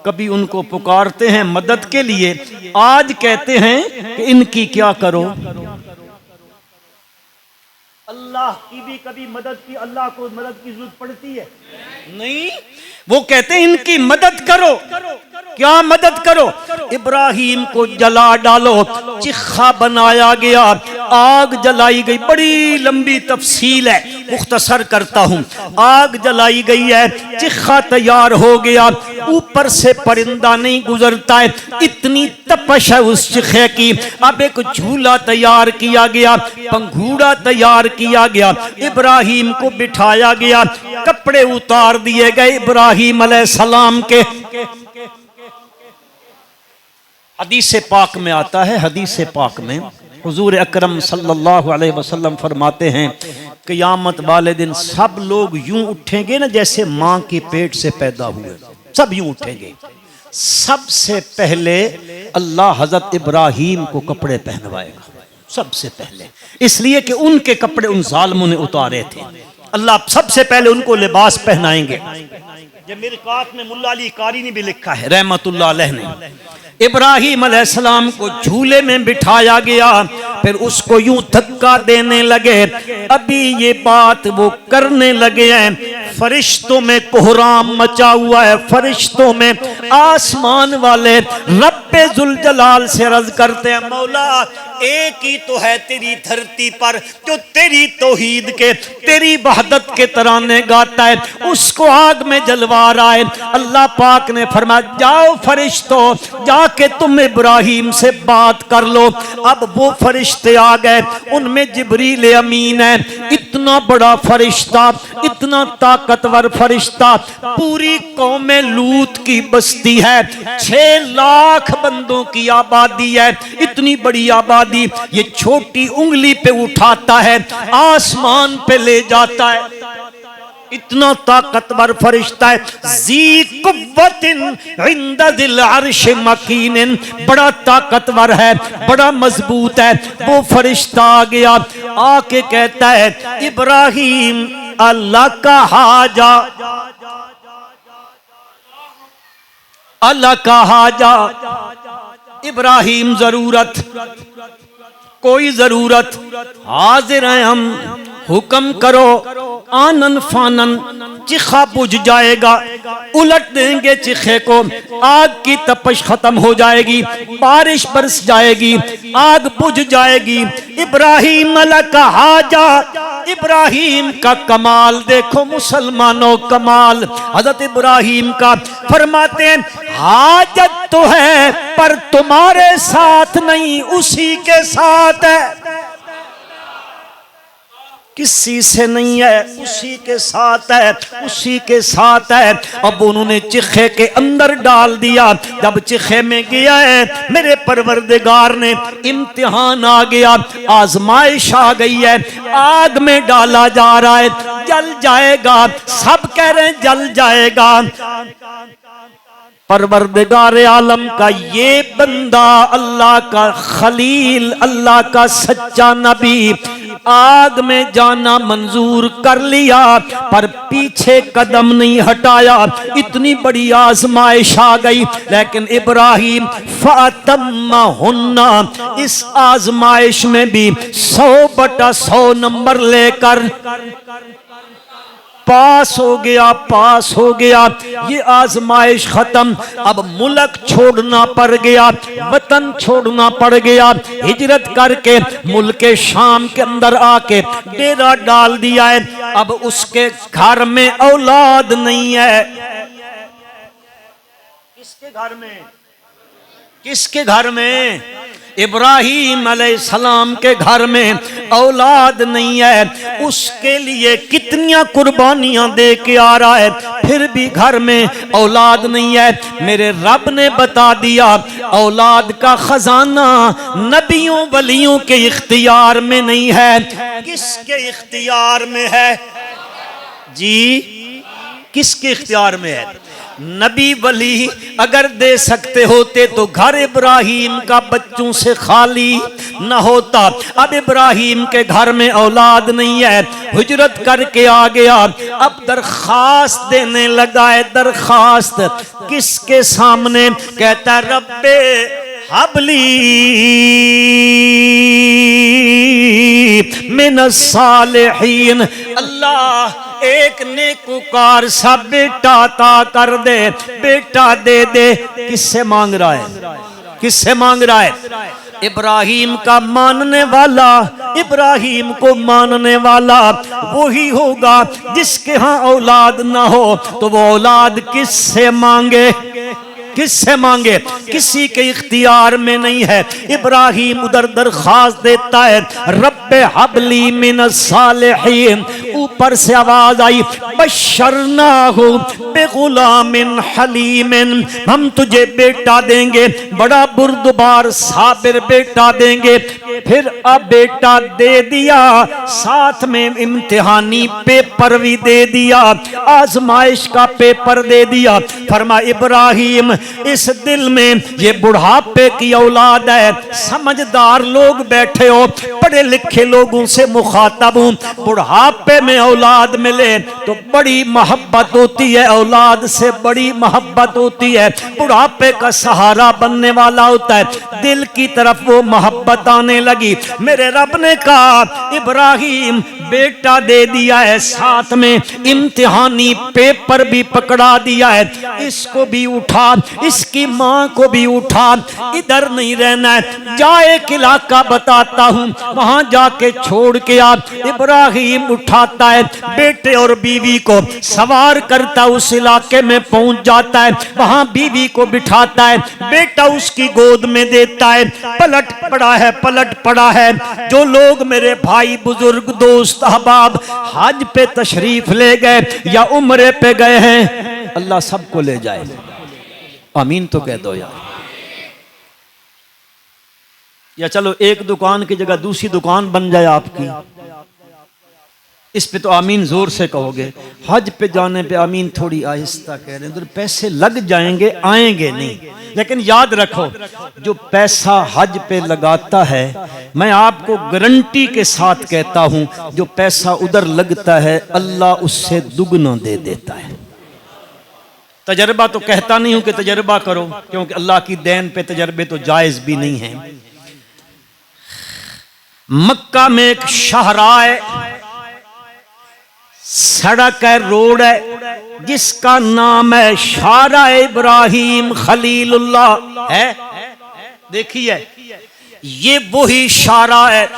कभी उनको पुकारते हैं मदद के लिए, आज कहते हैं कि इनकी क्या करो। अल्लाह की भी कभी मदद की, अल्लाह को मदद की जरूरत पड़ती है नहीं। वो कहते हैं इनकी मदद करो। क्या मदद करो? इब्राहीम को जला डालो। चिखा बनाया गया, आग जलाई गई। बड़ी लंबी तफसील है, मुख्तसर करता हूं। आग जलाई गई है, चिखा तैयार हो गया, ऊपर से परिंदा नहीं गुजरता है, इतनी तपश है उस चिखे की। अब एक झूला तैयार किया गया, पंघूड़ा तैयार किया गया, इब्राहीम को बिठाया गया, कपड़े उतार दिए गए इब्राहीम अलैहिस्सलाम के। हदीस पाक में आता है, हदीस पाक में हुजूर अकरम सल्लल्लाहु अलैहि वसल्लम फरमाते हैं क़यामत वाले दिन सब लोग यूं उठेंगे ना जैसे माँ के पेट से पैदा हुए, सब यूं उठेंगे। सबसे पहले अल्लाह हजरत इब्राहीम को कपड़े पहनवाएगा, सबसे पहले, इसलिए कि उनके कपड़े उन जालिमों ने उतारे थे। अल्लाह सबसे पहले उनको लिबास पहनाएंगे। ये मिरकात में मुल्ला अली कारी ने भी लिखा है रहमतुल्लाह अलैह ने। इब्राहीम अलैहिस्सलाम को झूले में बिठाया गया, फिर उसको यूं धक्का देने लगे। अभी ये बात वो करने लगे हैं, फरिश्तों में कोहराम मचा हुआ है। फरिश्तों में आसमान वाले रब्बे जुल जलाल से अर्ज करते हैं मौला एक ही तो है तेरी धरती पर जो तेरी तौहीद के, तेरी वहदत के तराने गाता है, उसको आग में जलवा रहा है। अल्लाह पाक ने फरमाया जाओ फरिश्तों, जाके तुम इब्राहीम से बात कर लो। अब वो फरिश्ते आ गए, उनमें जिब्रील अमीन है, इतना बड़ा फरिश्ता, इतना ताकतवर फरिश्ता। पूरी कौम लूत की बस्ती है, 6 लाख बंदों की आबादी है, इतनी बड़ी आबादी। ये छोटी उंगली पे उठाता है, आसमान पे ले जाता है, इतना ताकतवर फरिश्ता है। ज़ी कुव्वतिन इंद दिल अर्श मकीनिन, बड़ा ताकतवर है, बड़ा मजबूत है। वो फरिश्ता आ गया, आके कहता है इब्राहीम अल्लाह का हाजा, अल्लाह का हाजा। इब्राहीम जरूरत, कोई जरूरत, हाजिर हैं हम, हुक्म करो। आनन फानन, चिखा बुझ जाएगा, उलट देंगे चिखे को, आग की तपश खत्म हो जाएगी, बारिश बरस जाएगी, आग बुझ जाएगी। इब्राहीम अल्लाह का हाजा, इब्राहीम का कमाल देखो मुसलमानों, कमाल हजरत इब्राहीम का। फरमाते हैं हाजत तो है पर तुम्हारे साथ नहीं, उसी के साथ है। किसी से नहीं है, उसी के साथ है, उसी के साथ है। अब उन्होंने चिखे के अंदर डाल दिया। जब चिखे में गया है, मेरे परवरदिगार ने इम्तिहान आ गया, आजमाइश आ गई है, आग में डाला जा रहा है, जल जाएगा। सब कह रहे हैं जल जाएगा। परवरदिगार आलम का ये बंदा, अल्लाह का खलील, अल्लाह का सच्चा नबी, आग में जाना मंजूर कर लिया, पर पीछे कदम नहीं हटाया। इतनी बड़ी आजमाइश आ गई, लेकिन इब्राहिम फातम्माहुन्ना, इस आजमाइश में भी 100/100 नंबर लेकर पास हो गया, पास हो गया। ये आजमाइश खत्म। अब मुल्क छोड़ना पड़ गया, वतन छोड़ना पड़ गया। हिजरत करके मुल्क शाम के अंदर आके डेरा डाल दिया है। अब उसके घर में औलाद नहीं है। किसके घर में? किसके घर में? इब्राहिम अलैहिस्सलाम के घर में औलाद नहीं है। उसके लिए कितनियां कुर्बानियां दे के आ रहा है, फिर भी घर में औलाद नहीं है। मेरे रब ने बता दिया, औलाद का खजाना नबियों वलियों के इख्तियार में नहीं है। किसके इख्तियार में है जी? किसके इख्तियार में है? नबी वली अगर दे सकते होते तो घर इब्राहिम का बच्चों से खाली न होता। अब इब्राहिम के घर में औलाद नहीं है, हिजरत करके आ गया। अब दरखास्त देने लगा है। दरखास्त किसके सामने? कहता है रब्बे हबली मिनस सालिहीन, अल्लाह एक नेकुकार सा बेटा अता कर दे, बेटा दे दे। किससे मांग रहा है? किससे मांग रहा है? इब्राहिम का मानने वाला, इब्राहिम को मानने वाला वही होगा जिसके यहाँ औलाद ना हो तो वो औलाद किससे मांगे? किससे मांगे? किसी के इख्तियार में नहीं है। इब्राहिम उधर दरखास्त देता है रब्बे हबली मिनस सालिहीन। ऊपर से आवाज आई बशरनाहु बिगुलामिन हलीमिन, हम तुझे बेटा देंगे, बड़ा बुर्दबार साबिर बेटा देंगे। फिर अब बेटा दे दिया, साथ में इम्तिहानी पेपर भी दे दिया, आजमाइश का पेपर दे दिया। फरमा इब्राहिम इस दिल में ये बुढ़ापे की औलाद है, समझदार लोग बैठे हो, पढ़े लिखे लोगों से मुखातब हूं। बुढ़ापे में औलाद मिले तो बड़ी मोहब्बत होती है, औलाद से बड़ी मोहब्बत होती है। बुढ़ापे का सहारा बनने वाला होता है, दिल की तरफ वो मोहब्बत आने लगी। मेरे रब ने कहा इब्राहिम बेटा दे दिया है, साथ में इम्तिहानी पेपर भी पकड़ा दिया है। इसको भी उठा, इसकी माँ को भी उठा, इधर नहीं रहना है, जा एक इलाका बताता हूँ वहां जाके छोड़ के आ। इब्राहिम उठाता है बेटे और बीवी को, सवार करता उस इलाके में पहुंच जाता है, वहां बीवी को बिठाता है, बेटा उसकी गोद में देता है। पलट पड़ा है, पलट पड़ा है। जो लोग मेरे भाई बुजुर्ग दोस्त अहबाब हज पे तशरीफ ले गए या उम्रे पे गए हैं, अल्लाह सबको ले जाए। आमीन तो कह दो यार। या चलो एक दुकान की जगह दूसरी दुकान बन जाए आपकी, इस पे तो आमीन जोर से कहोगे। हज पे जाने पे आमीन थोड़ी आहिस्ता कह रहे हैं, तो पैसे लग जाएंगे, आएंगे नहीं। लेकिन याद रखो, जो पैसा हज पे लगाता है, मैं आपको गारंटी के साथ कहता हूं, जो पैसा उधर लगता है अल्लाह उससे दुगना दे देता है। तजर्बा तो कहता नहीं हूं कि तजर्बा करो, क्योंकि अल्लाह की देन पे तजर्बे तो जायज भी नहीं है। मक्का में एक शाहराह सड़क है, रोड है, जिसका नाम है शारा इब्राहिम खलीलुल्लाह है। देखिए ये वही शारा है।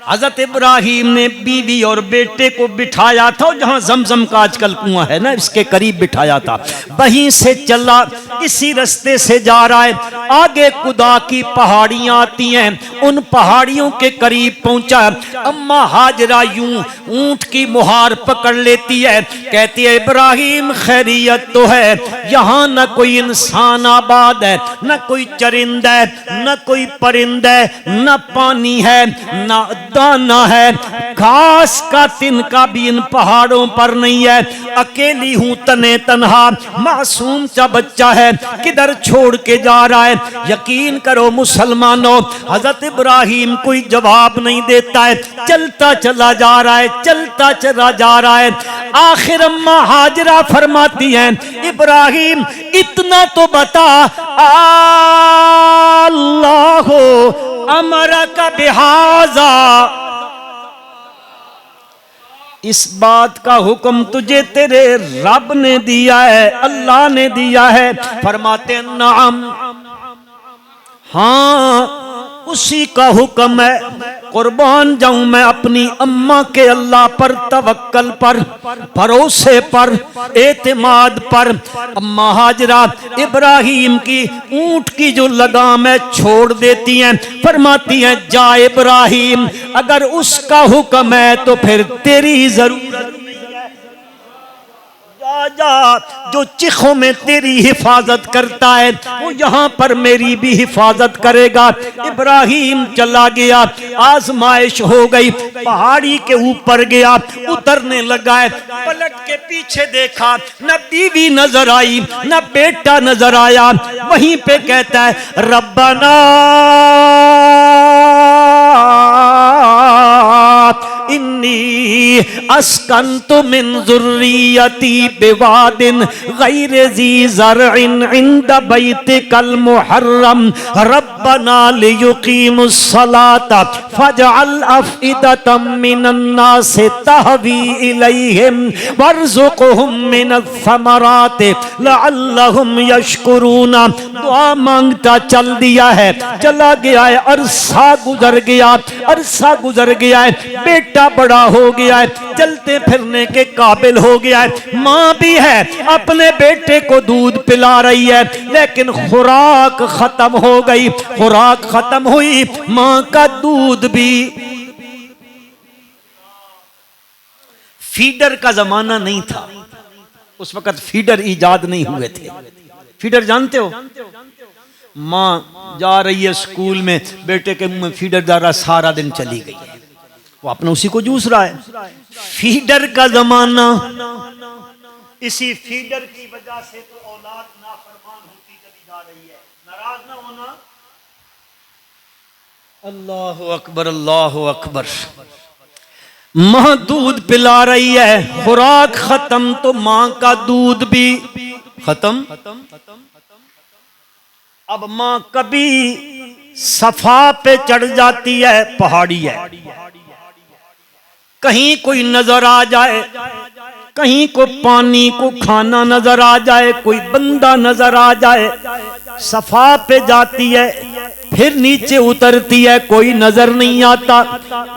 हजरत इब्राहिम ने बीवी और बेटे को बिठाया था, जहां जमजम का आजकल कुआं है ना, इसके करीब बिठाया था। वहीं से चला, इसी रास्ते से जा रहा है। आगे खुदा की पहाड़ियां आती हैं, उन पहाड़ियों के करीब पहुंचा। अम्मा हाजरा यूं ऊंट की मुहार पकड़ लेती है, कहती है इब्राहिम खैरियत तो है, यहाँ न कोई इंसान आबाद है, न कोई चरिंदा है, न कोई परिंदा है, न पानी है, न दाना है, घास का तिनका भी इन पहाड़ों पर नहीं है। अकेली हूं तने तनहा, मासूम सा बच्चा है, किधर छोड़ के जा रहा है। यकीन करो मुसलमानों, हजरत इब्राहिम कोई जवाब नहीं देता है, चलता चला जा रहा है, चलता चला जा रहा है। आखिर अम्मा हाजरा फरमाती हैं इब्राहिम इतना तो बता, अल्लाह अमरा का बिहाजा, इस बात का हुक्म तुझे तेरे रब ने दिया है, अल्लाह ने दिया है। फरमाते नाम, हाँ उसी का हुक्म है। कुर्बान जाऊं मैं अपनी अम्मा के अल्लाह पर, तवक्कल पर, भरोसे पर, एतमाद पर। अम्मा हाजरा इब्राहिम की ऊंट की जो लगाम है छोड़ देती हैं, फरमाती हैं जा इब्राहिम, अगर उसका हुक्म है तो फिर तेरी जरूरत जा, जो चिखों में तेरी हिफाजत करता है वो यहाँ पर मेरी भी हिफाजत करेगा। इब्राहिम चला गया, आजमाइश हो गई, पहाड़ी के ऊपर गया, उतरने लगा है, पलट के पीछे देखा, न बीवी नजर आई, न बेटा नजर आया। वहीं पे कहता है रब्बना इन्नी अस्कन्तु मिन ज़ुर्रियती बिवादिन गैर ज़ी ज़रइन इंद बैतिकल मुहर्रम रब्बना लियुकीमुस्सलाता फजअल अफ़इदतम मिनन नासि तहवी इलैहिम वरज़ुक़हुम मिनस्समराति लअल्लहुम यशकुरून। दुआ मांगता चल दिया है, चला गया है, अरसा गुजर गया, अरसा गुजर गया है, बेटा बड़ा हो गया है, चलते फिरने के काबिल हो गया है, माँ भी है, अपने बेटे को दूध पिला रही है, लेकिन खुराक खत्म हो गई। खुराक खत्म हुई, माँ का दूध भी। फीडर का जमाना नहीं था, उस वक्त फीडर इजाद नहीं हुए थे। फीडर जानते हो, माँ जा रही है स्कूल में, बेटे के मुंह में फीडर जा रहा, सारा दिन चली गई है, वो अपने उसी को जूस रहा है। फीडर का जमाना, इसी फीडर की वजह से तो औलाद नाफरमान होती चली जा रही है। नाराज ना होना। अल्लाह अकबर, अल्लाह अकबर। माँ दूध पिला रही है, खुराक खत्म तो माँ का दूध भी खत्म। अब माँ कभी सफा पे चढ़ जाती है, पहाड़ी है, कहीं कोई नजर आ जाए, कहीं को पानी को खाना नजर आ जाए, कोई बंदा नजर आ जाए, सफा पे जाती है, फिर नीचे उतरती है, कोई नजर नहीं आता,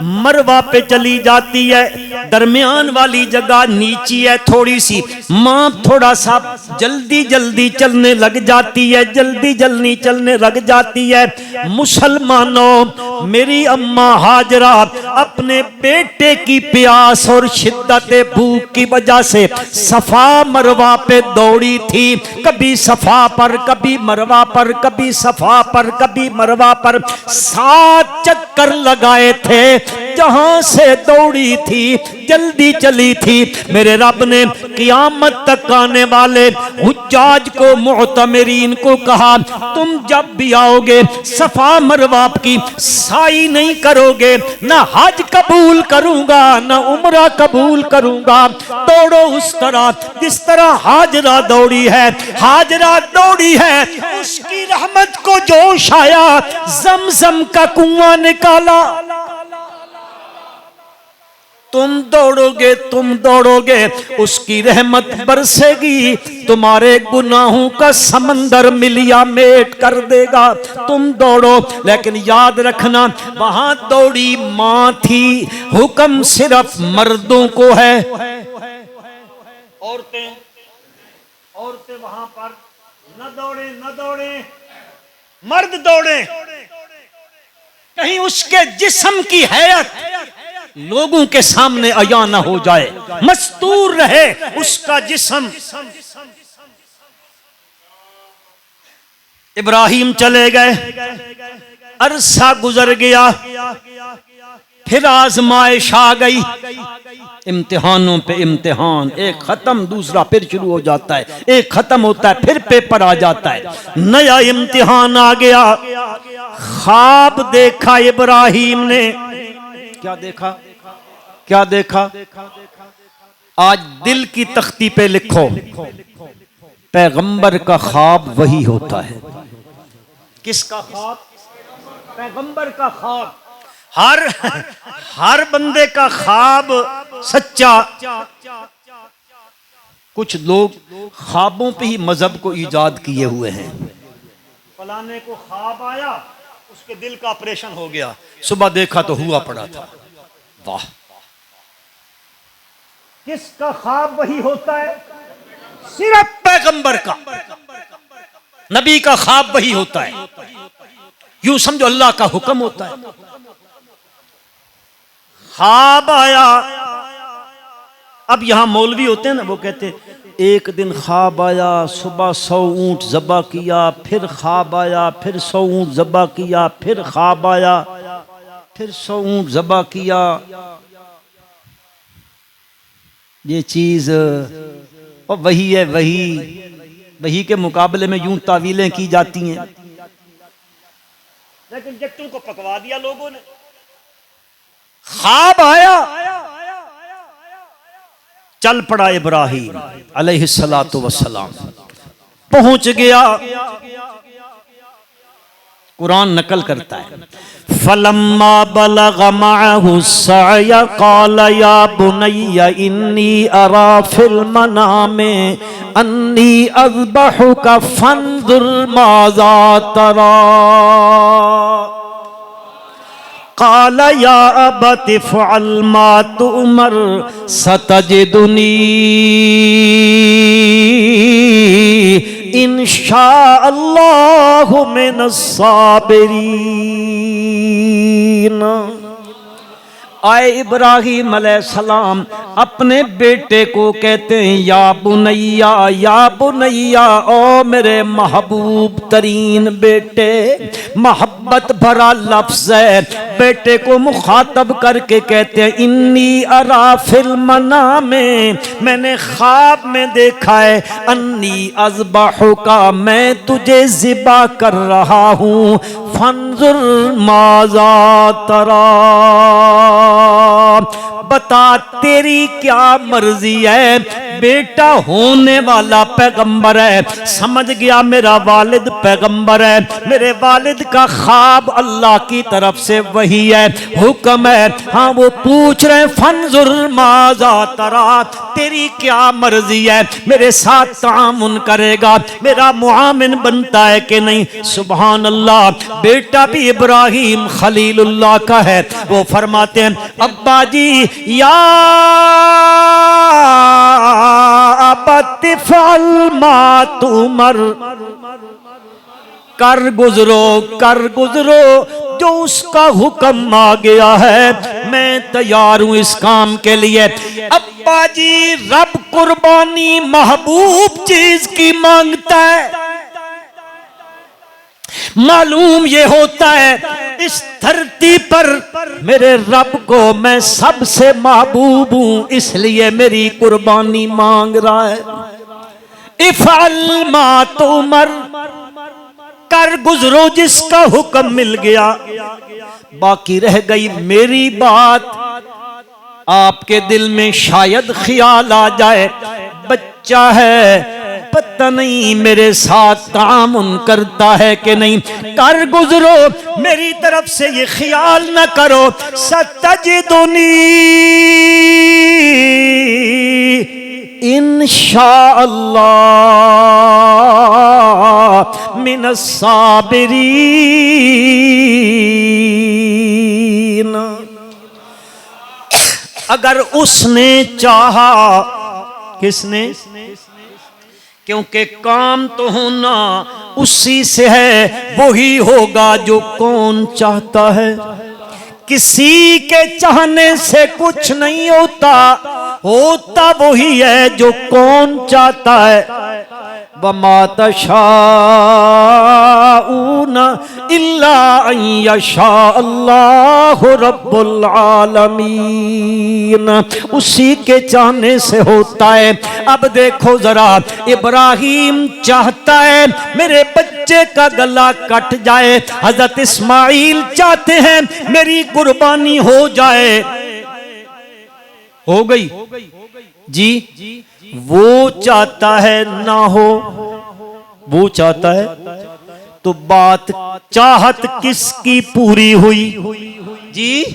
मरवा पे चली जाती है, दरमियान वाली जगह नीची है थोड़ी सी, माँ थोड़ा सा जल्दी जल्दी चलने लग जाती है, जल्दी जल्दी चलने लग जाती है। मुसलमानों, मेरी अम्मा हाजरा अपने बेटे की प्यास और शिद्दत भूख की वजह से सफा मरवा पे दौड़ी थी, कभी सफा पर, कभी मरवा पर, कभी सफा पर, कभी मरवा पर, 7 चक्कर लगाए थे। जहां से दौड़ी थी, जल्दी चली थी, मेरे रब ने कियामत तक आने वाले हुज्जाज को, मुअतमिरीन को कहा तुम जब भी आओगे सफा मरवा की साई नहीं करोगे, ना हज कबूल करूंगा ना उम्रा कबूल करूंगा। दौड़ो उस तरह जिस तरह हाजरा दौड़ी है। हाजरा दौड़ी है, उसकी रहमत को जोश आया, जमजम का कुआं निकाला। तुम दौड़ोगे उसकी रहमत बरसेगी, तुम्हारे गुनाहों का समंदर मिलिया मेट कर देगा। तुम दौड़ो, लेकिन याद रखना वहां दौड़ी मां थी, हुक्म सिर्फ मर्दों को है। औरतें वहां पर न दौड़े, मर्द दौड़े। कहीं उसके जिस्म की हैयत लोगों के सामने अया न हो जाए, मस्तूर रहे उसका जिस्म। इब्राहिम चले गए, अरसा गुजर गया, फिर आजमाइश आ गई, इम्तिहानों पे इम्तिहान, एक खत्म दूसरा फिर शुरू हो जाता है, एक खत्म होता है फिर पेपर आ जाता है, नया इम्तिहान आ गया। ख्वाब देखा इब्राहिम ने, क्या देखा, क्या देखा? आज दिल की तख्ती पे लिखो, पैगंबर का ख्वाब वही होता है। किसका ख्वाब? पैगंबर का ख्वाब। हर बंदे का ख्वाब सच्चा। कुछ लोग ख्वाबों पे ही मजहब को ईजाद किए हुए हैं। फलाने को ख्वाब आया, उसके दिल का ऑपरेशन हो गया, सुबह देखा तो हुआ पड़ा था। वाह, किसका ख्वाब वही होता है? सिर्फ पैगंबर का, नबी का ख्वाब वही होता है। यूं समझो अल्लाह का हुक्म होता है। ख्वाब आया, अब यहां मौलवी होते हैं ना, वो कहते एक दिन ख्वाब आया, सुबह 100 ऊंट ज़बा किया, फिर ख्वाब आया, फिर 100 ऊंट ज़बा किया, फिर ख्वाब आया, फिर 100 ऊंट ज़बा किया। ये चीज और वही है, वही के मुकाबले में यूं तावीलें की जाती हैं, लेकिन जट्टू को पकवा दिया लोगों ने। ख्वाब आया, चल पड़ा इब्राहिम अलैहिस्सलातु वस्सलाम, पहुंच गया। कुरान नकल करता है, फलम्मा बलग मअहु सअय क़ाल या बुनय्या इन्नी अरा फिल मनामि अन्नी अज़बहुका फंज़ुर माज़ा तरा क़ाल या अबति फ़अल मा तुअमर सतजिदुनी इंशाअल्लाहु मिनस साबिरीन। आए इब्राहिम अलैहिस्सलाम अपने बेटे को कहते हैं या बुनैया, या बुनैया, ओ मेरे महबूब तरीन बेटे। मोहब्बत भरा लफ्ज़ है, बेटे को मुखातब करके कहते हैं इन्नी अरा फिल मनामे, मैंने ख्वाब में देखा है, अन्नी अज़बहुका, मैं तुझे ज़िबा कर रहा हूँ, फंजुर माज़ा तरा, बता तेरी क्या मर्जी है। बेटा होने वाला पैगंबर है, समझ गया मेरा वालिद पैगंबर है, मेरे वालिद का ख्वाब अल्लाह की तरफ से वही है, हुक्म है। हाँ, वो पूछ रहे फंजुर माज़ा तरा, तेरी क्या मर्जी है, मेरे साथ तामुन करेगा, मेरा मुआमिन बनता है कि नहीं? सुभान अल्लाह। बेटा भी इब्राहिम खलीलुल्लाह का है, वो फरमाते हैं अब्बा जी या अबति फ़अल मा तुअमर, कर गुजरो जो उसका हुक्म आ गया है, मैं तैयार हूं इस काम के लिए। अब्बा जी रब कुर्बानी महबूब चीज की मांगता है। मालूम ये होता है इस धरती पर मेरे रब को मैं सबसे महबूब हूं, इसलिए मेरी कुर्बानी मांग रहा है। इफ़अल मा तुअमर, कर गुजरो जिसका हुक्म मिल गया। बाकी रह गई मेरी बात, आपके दिल में शायद ख्याल आ जाए बच्चा है, पता नहीं मेरे साथ तामुन करता है कि नहीं, कर गुजरो, मेरी तरफ से ये ख्याल न करो, सतजिदुनी इंशाअल्लाह मिनस साबिरीन। अगर उसने चाहा, किसने? क्योंकि काम तो होना उसी से है, वही होगा जो कौन चाहता है। किसी के चाहने से कुछ नहीं होता, होता वही है जो कौन चाहता है। वमा तशाऊन इल्ला अन यशा अल्लाहु रब्बुल आलमीन। उसी के चाहने से होता है। अब देखो जरा, इब्राहिम चाहता है मेरे बच्चे का गला कट जाए, हजरत इस्माइल चाहते हैं मेरी कुर्बानी हो जाए। हो गई जी। वो चाहता है ना हो, वो चाहता है तो बात चाहत किसकी पूरी हुई जी?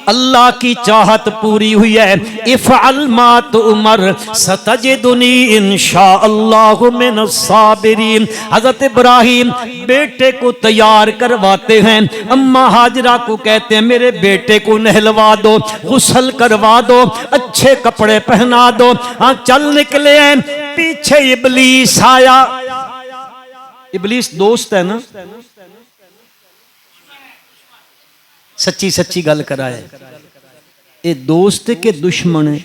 अल्लाह की चाहत पूरी हुई है। इफ़अल मा तुअमर सतजिदुनी इंशाअल्लाहु मिनस साबिरीन। हज़रत इब्राहिम बेटे को तैयार करवाते हैं। अम्मा हाजरा को कहते हैं मेरे बेटे को नहलवा दो, गुस्ल करवा दो, अच्छे कपड़े पहना दो। हाँ, चल निकले हैं। पीछे इबलीस आया। इबलीस दोस्त है ना, सच्ची सच्ची गल कराए। ये दोस्त के दुश्मन है।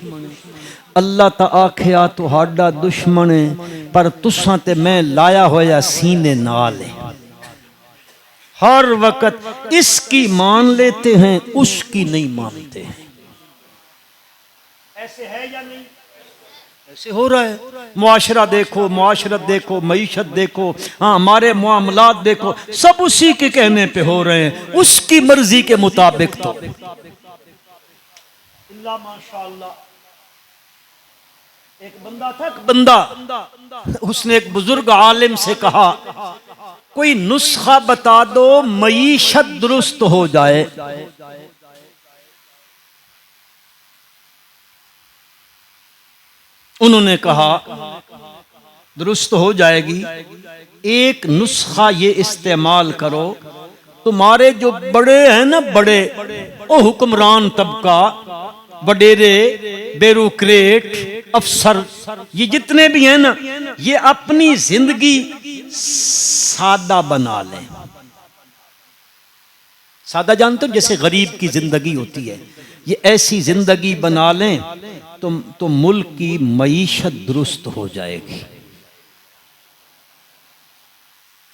अल्लाह ता आखिया तुहाडा दुश्मन है, पर तुसां ते मैं लाया होया सीने नाल है। हर वक्त इसकी मान लेते हैं, उसकी नहीं मानते हैं। ऐसे है या नहीं? ऐसे हो रहा है। मुआशरा देखो, मुआशरत देखो, मईशत देखो, हाँ हमारे मामलात देखो, सब उसी के कहने पे हो रहे हैं, उसकी मर्जी के मुताबिक। तो माशाअल्लाह। एक बंदा था, एक बंदा, उसने एक बुजुर्ग आलिम से कहा कोई नुस्खा बता दो मईशत दुरुस्त हो जाए। उन्होंने कहा दुरुस्त हो जाएगी, एक नुस्खा ये इस्तेमाल करो, तुम्हारे जो बड़े हैं ना, बड़े ओ हुक्मरान तबका, वडेरे, ब्यूरोक्रेट, अफसर, ये जितने भी हैं ना, ये अपनी जिंदगी सादा बना लें। सादा जानते हो, जैसे गरीब की जिंदगी होती है, ये ऐसी जिंदगी बना लें तो मुल्क की मईशत दुरुस्त हो जाएगी।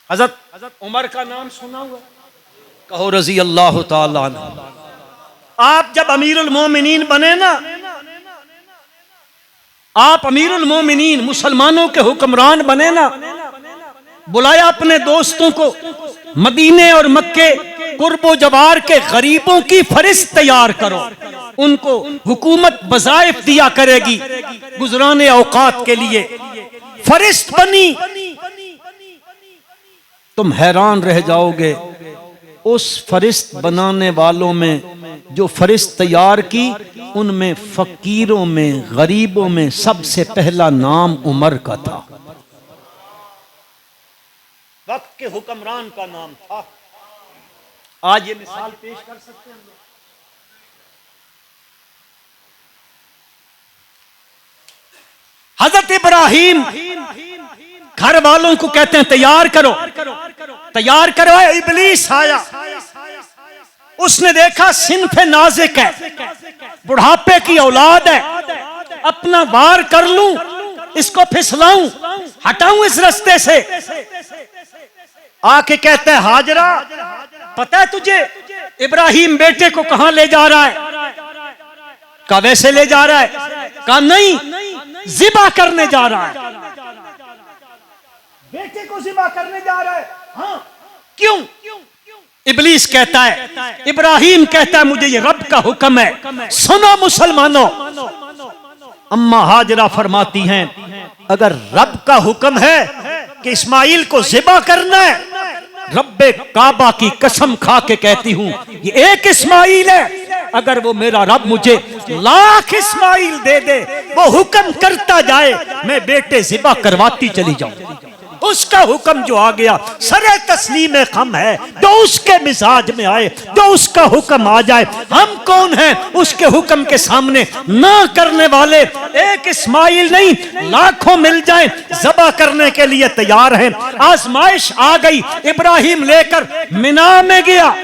हज़रत उमर का नाम सुना हुआ? कहो रज़ी अल्लाह ताला अन्हु। आप जब अमीरुल मोमिनीन बने ना, आप अमीरुल मोमिनीन मुसलमानों के हुक्मरान बने ना, बुलाया अपने दोस्तों को, मदीने और मक्के कुर्बो जवार के गरीबों की फरिस्त तैयार करो, उनको हुकूमत वज़ाइफ दिया करेगी गुज़राने औकात के लिए। फरिस्त बनी, तुम हैरान रह जाओगे। उस फरिस्त बनाने वालों में जो फरिस्त तैयार की, उनमें फकीरों में, गरीबों में सबसे पहला नाम उमर का था। वक्त के हुक्मरान का नाम था। आज ये मिसाल पेश कर सकते हैं। हजरत इब्राहिम घर वालों को कहते हैं तैयार करो, तैयार करवाए। इब्लीस आया, उसने देखा सिनफे नाज़िक है, बुढ़ापे की औलाद है, अपना वार कर लूं, इसको फिसलाऊं, हटाऊं इस रास्ते से। आके कहते हैं हाजरा, पता है तुझे इब्राहिम बेटे को कहां ले जा रहा है? कहा वैसे ले जा रहा है? कहा नहीं, ज़िबा करने जा रहा है। बेटे को ज़िबा करने जा रहा है? हाँ, क्यों? इब्लीस कहता है, इब्राहिम कहता है मुझे ये रब का हुक्म है, सुनो मुसलमानों। अम्मा हाजरा फरमाती हैं अगर रब का हुक्म है कि इस्माइल को ज़िबा करना है, रब्बे काबा की कसम खा के कहती हूं ये एक इस्माइल है, अगर वो मेरा रब मुझे लाख इस्माइल दे दे, वो हुक्म करता जाए, मैं बेटे ज़िबा करवाती चली जाऊं। उसका हुक्म जो आ गया सरे तस्लीम खम है, जो उसके मिजाज में आए, जो उसका हुक्म आ जाए। हम कौन हैं उसके हुक्म के सामने ना करने वाले? एक इस्माइल नहीं, लाखों मिल जाएं ज़बह करने के लिए तैयार हैं। आजमाइश आ गई, इब्राहिम लेकर मिना में गया,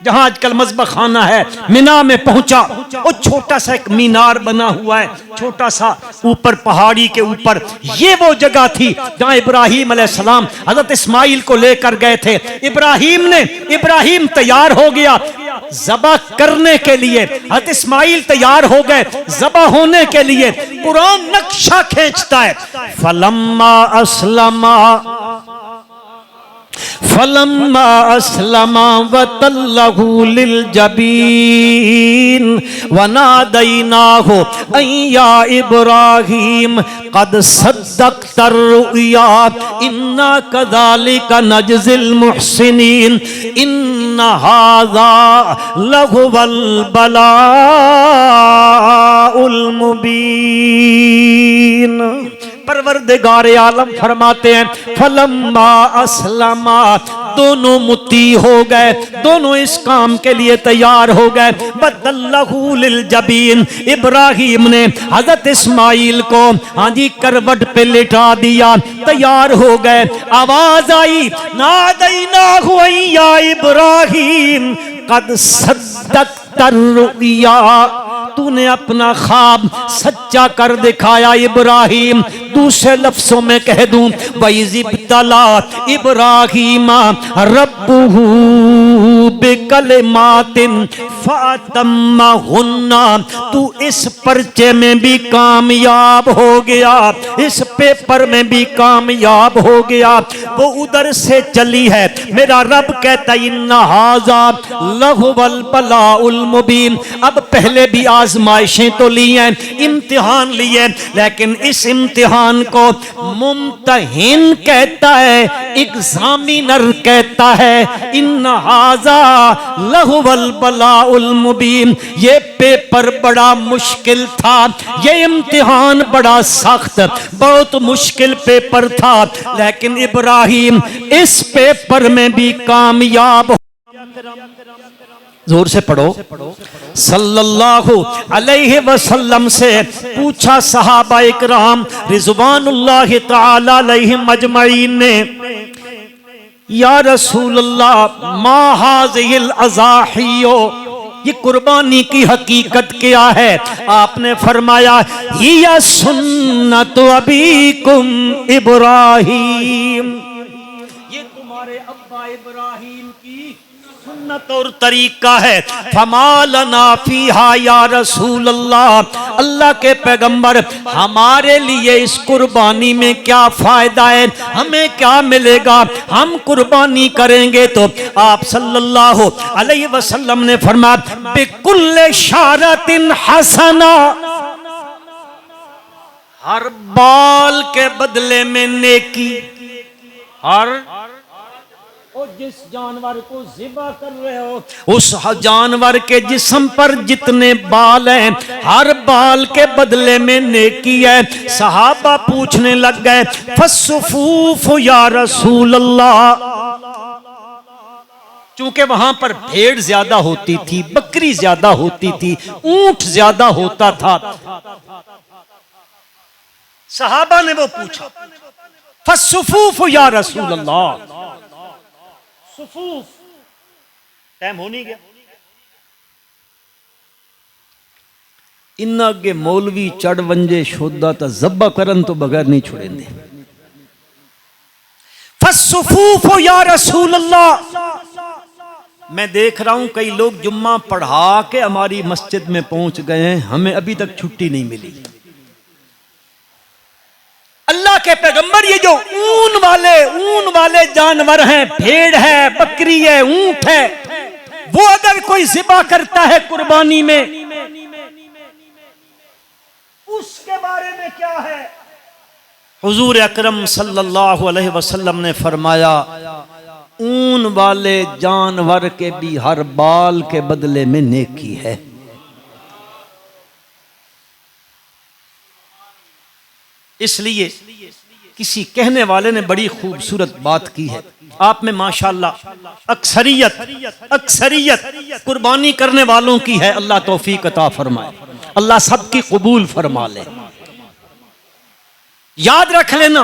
जहां आजकल मज़बह खाना है, मिना में पहुंचा। वो छोटा सा एक मीनार बना हुआ है, छोटा सा ऊपर पहाड़ी के ऊपर। ये वो जगह थी जहां इब्राहिम अलैहिस्सलाम हजरत इस्माइल को लेकर गए थे। इब्राहिम तैयार हो गया ज़बह करने के लिए, हजरत इस्माइल तैयार हो गए ज़बह होने के लिए। कुरान नक्शा खींचता है, फलम्मा अस्लमा वतल्लहु लिल जबीन वनादैनाहु अय्या इब्राहीम कद सद्दक़्तर रुया इन्ना कज़ालिका नजज़िल मुहसिनीन इन्ना हाज़ा लहुवल बलाउल मुबीन। परवरदिगार आलम फरमाते हैं फलम्मा अस्लमा, दोनों मुती हो गए, दोनों इस काम के लिए तैयार हो गए। बदल्लहु लिल जबीन, इब्राहिम ने हजरत इस्माइल को हाँ जी करवट पे लिटा दिया, तैयार हो गए। आवाज आई नादैनाहु या इब्राहिम कद सद्दक़्तर रुया, तूने अपना ख्वाब सच्चा कर दिखाया इब्राहिम। दूसरे लफ्जों में कह दूं वइज़िब्तला इब्राहिमा रब्बुहु बिकलिमातिन फ़अतम्महुन्ना, तू इस पर्चे में भी कामयाब हो गया, इस पेपर में भी कामयाब हो गया। वो उधर से चली है, मेरा रब कहता इन्ना हाज़ा लहुवल बलाउल मुबीन। अब पहले भी आजमाइशें तो ली हैं, इम्तिहान लिए, लेकिन इस इम्तिहान को मुम्तहिन कहता है, एग्जामिनर कहता है। इन्ना हाज़ा लहुवल बलाउल मुबीन, ये पेपर बड़ा मुश्किल था, ये इम्तिहान बड़ा सख्त, बहुत मुश्किल पेपर था, लेकिन इब्राहिम इस पेपर में भी कामयाब। जोर से पढ़ो। सल्लल्लाहु अलैहि वसल्लम से पूछा सहाबा इकराम रिज़वानुल्लाहि तआला अलैहिम अजमईन ने, या रसूलल्लाह मा हाज़िहिल अज़ाहियो, ये कुर्बानी की हकीकत क्या है? आपने फरमाया हिया सुन्नत अबीकुम इब्राहीम, ये तुम्हारे अब्बा इब्राहीम की सुन्नत और तरीका है। फमालना फीहा या रसूल अल्लाह, अल्लाह के पैगंबर हमारे लिए इस कुर्बानी में क्या फायदा है, हमें क्या मिलेगा, हम कुर्बानी करेंगे तो? आप सल्लल्लाहु अलैहि वसल्लम ने फरमाया बिकुल्ले शारतिन हसना, हर बाल के बदले में नेकी। हर जिस जानवर को ज़िबा कर रहे हो उस जानवर के जिस्म पर जितने बाल हैं, हर बाल के बदले में नेकी है। सहाबा पूछने लग गए फस्सुफूफ या रसूल अल्लाह, चूंकि वहां पर भेड़ ज्यादा होती थी, बकरी ज्यादा होती थी, ऊंट ज्यादा होता था। सहाबा ने वो पूछा फस्सुफूफ या रसूल अल्लाह, सुफूफ टाइम हो नहीं गया। इन्ना के मौलवी चढ़ वंजे शोदा तो ज़ब्बा करन तो बगैर नहीं छुड़ेंदे। फस्सुफूफ या रसूल अल्लाह, मैं देख रहा हूं कई लोग जुम्मा पढ़ा के हमारी मस्जिद में पहुंच गए हैं, हमें अभी तक छुट्टी नहीं मिली। अल्लाह के पैगंबर ये जो ऊन वाले जानवर हैं, भेड़ है, बकरी है, ऊंट है, वो अगर कोई ज़िबा करता है कुर्बानी में, उसके बारे में क्या है? हुजूर अकरम सल्लल्लाहु अलैहि वसल्लम ने फरमाया ऊन वाले जानवर के भी हर बाल के बदले में नेकी है। इसलिए किसी कहने वाले ने बड़ी खूबसूरत बात की है। आप में माशाअल्लाह अक्सरियत कुर्बानी करने वालों की है। अल्लाह तौफीक अता फरमाए, अल्लाह सबकी कबूल फरमा ले। याद रख लेना,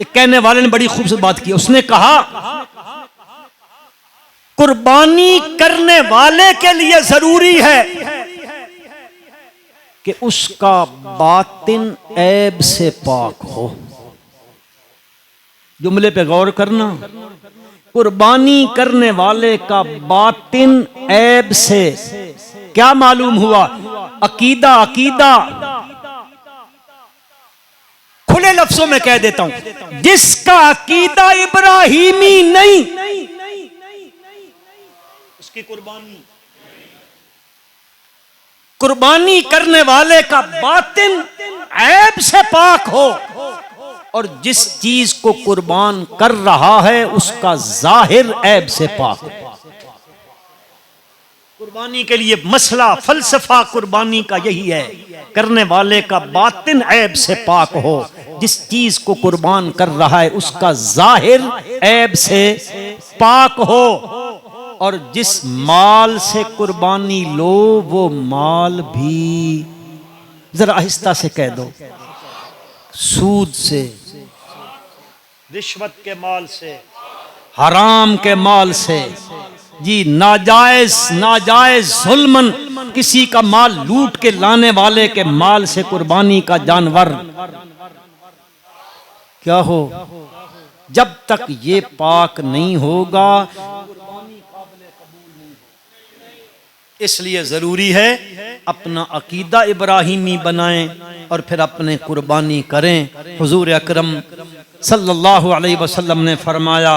एक कहने वाले ने बड़ी खूबसूरत बात की। उसने कहा कुर्बानी करने वाले के लिए जरूरी है कि उसका बातिन ऐब से पाक हो। जुमले पे गौर करना, कुर्बानी करने वाले का बातिन ऐब से क्या मालूम हुआ? अकीदा खुले लफ्जों में कह देता हूं, जिसका अकीदा इब्राहिमी नहीं उसकी कुर्बानी करने वाले का बातिन ऐब से पाक हो, और जिस चीज को कुर्बान कर रहा है उसका जाहिर ऐब से पाक हो। कुर्बानी के लिए मसला फलसफा कुर्बानी का यही है, करने वाले का बातिन ऐब से पाक हो, जिस चीज को कुर्बान कर रहा है उसका जाहिर ऐब से पाक हो, और जिस माल से कुर्बानी लो वो माल भी, जरा आहिस्ता से कह दो, सूद से, रिश्वत के माल से, हराम के माल से, जी नाजायज जुल्मन किसी का माल लूट के लाने वाले के माल से कुर्बानी का जानवर क्या हो, जब तक ये पाक नहीं होगा इसलिए जरूरी है अपना अकीदा इब्राहिमी बनाएं और फिर अपने कुर्बानी करें। हुजूर अकरम सल्लल्लाहु अलैहि वसल्लम ने फरमाया,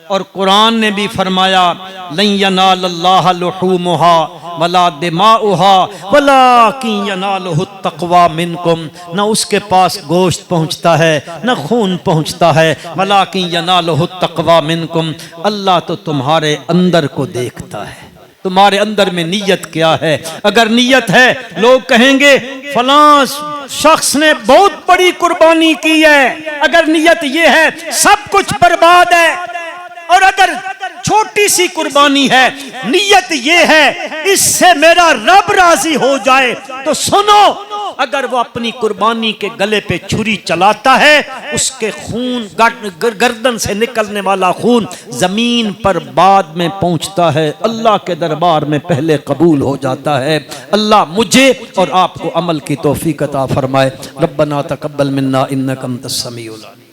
और कुरान ने भी फरमाया, लन यनालल्लाह लुहूमुहा वला दिमाउहा वलाकिन यनालुहु तक़वा मिनकुम। न उसके पास गोश्त पहुंचता है न खून पहुंचता है, वलाकिन यनालुहु तक़वा मिनकुम। अल्लाह तो तुम्हारे अंदर को देखता है, तुम्हारे अंदर में नीयत क्या है। अगर नीयत है, लोग कहेंगे फलां शख्स ने बहुत बड़ी कुर्बानी की है, अगर नीयत ये है सब कुछ बर्बाद है। और अगर छोटी सी कुर्बानी है, नीयत ये है इससे मेरा रब राजी हो जाए, तो सुनो, अगर वो अपनी कुर्बानी के गले पे छुरी चलाता है, उसके खून गर्दन से निकलने वाला खून जमीन पर बाद में पहुंचता है, अल्लाह के दरबार में पहले कबूल हो जाता है। अल्लाह मुझे और आपको अमल की तौफीक अता फरमाए। रब्बना तकब्बल मिन्ना इन्नका अंतस समीउल अलीम।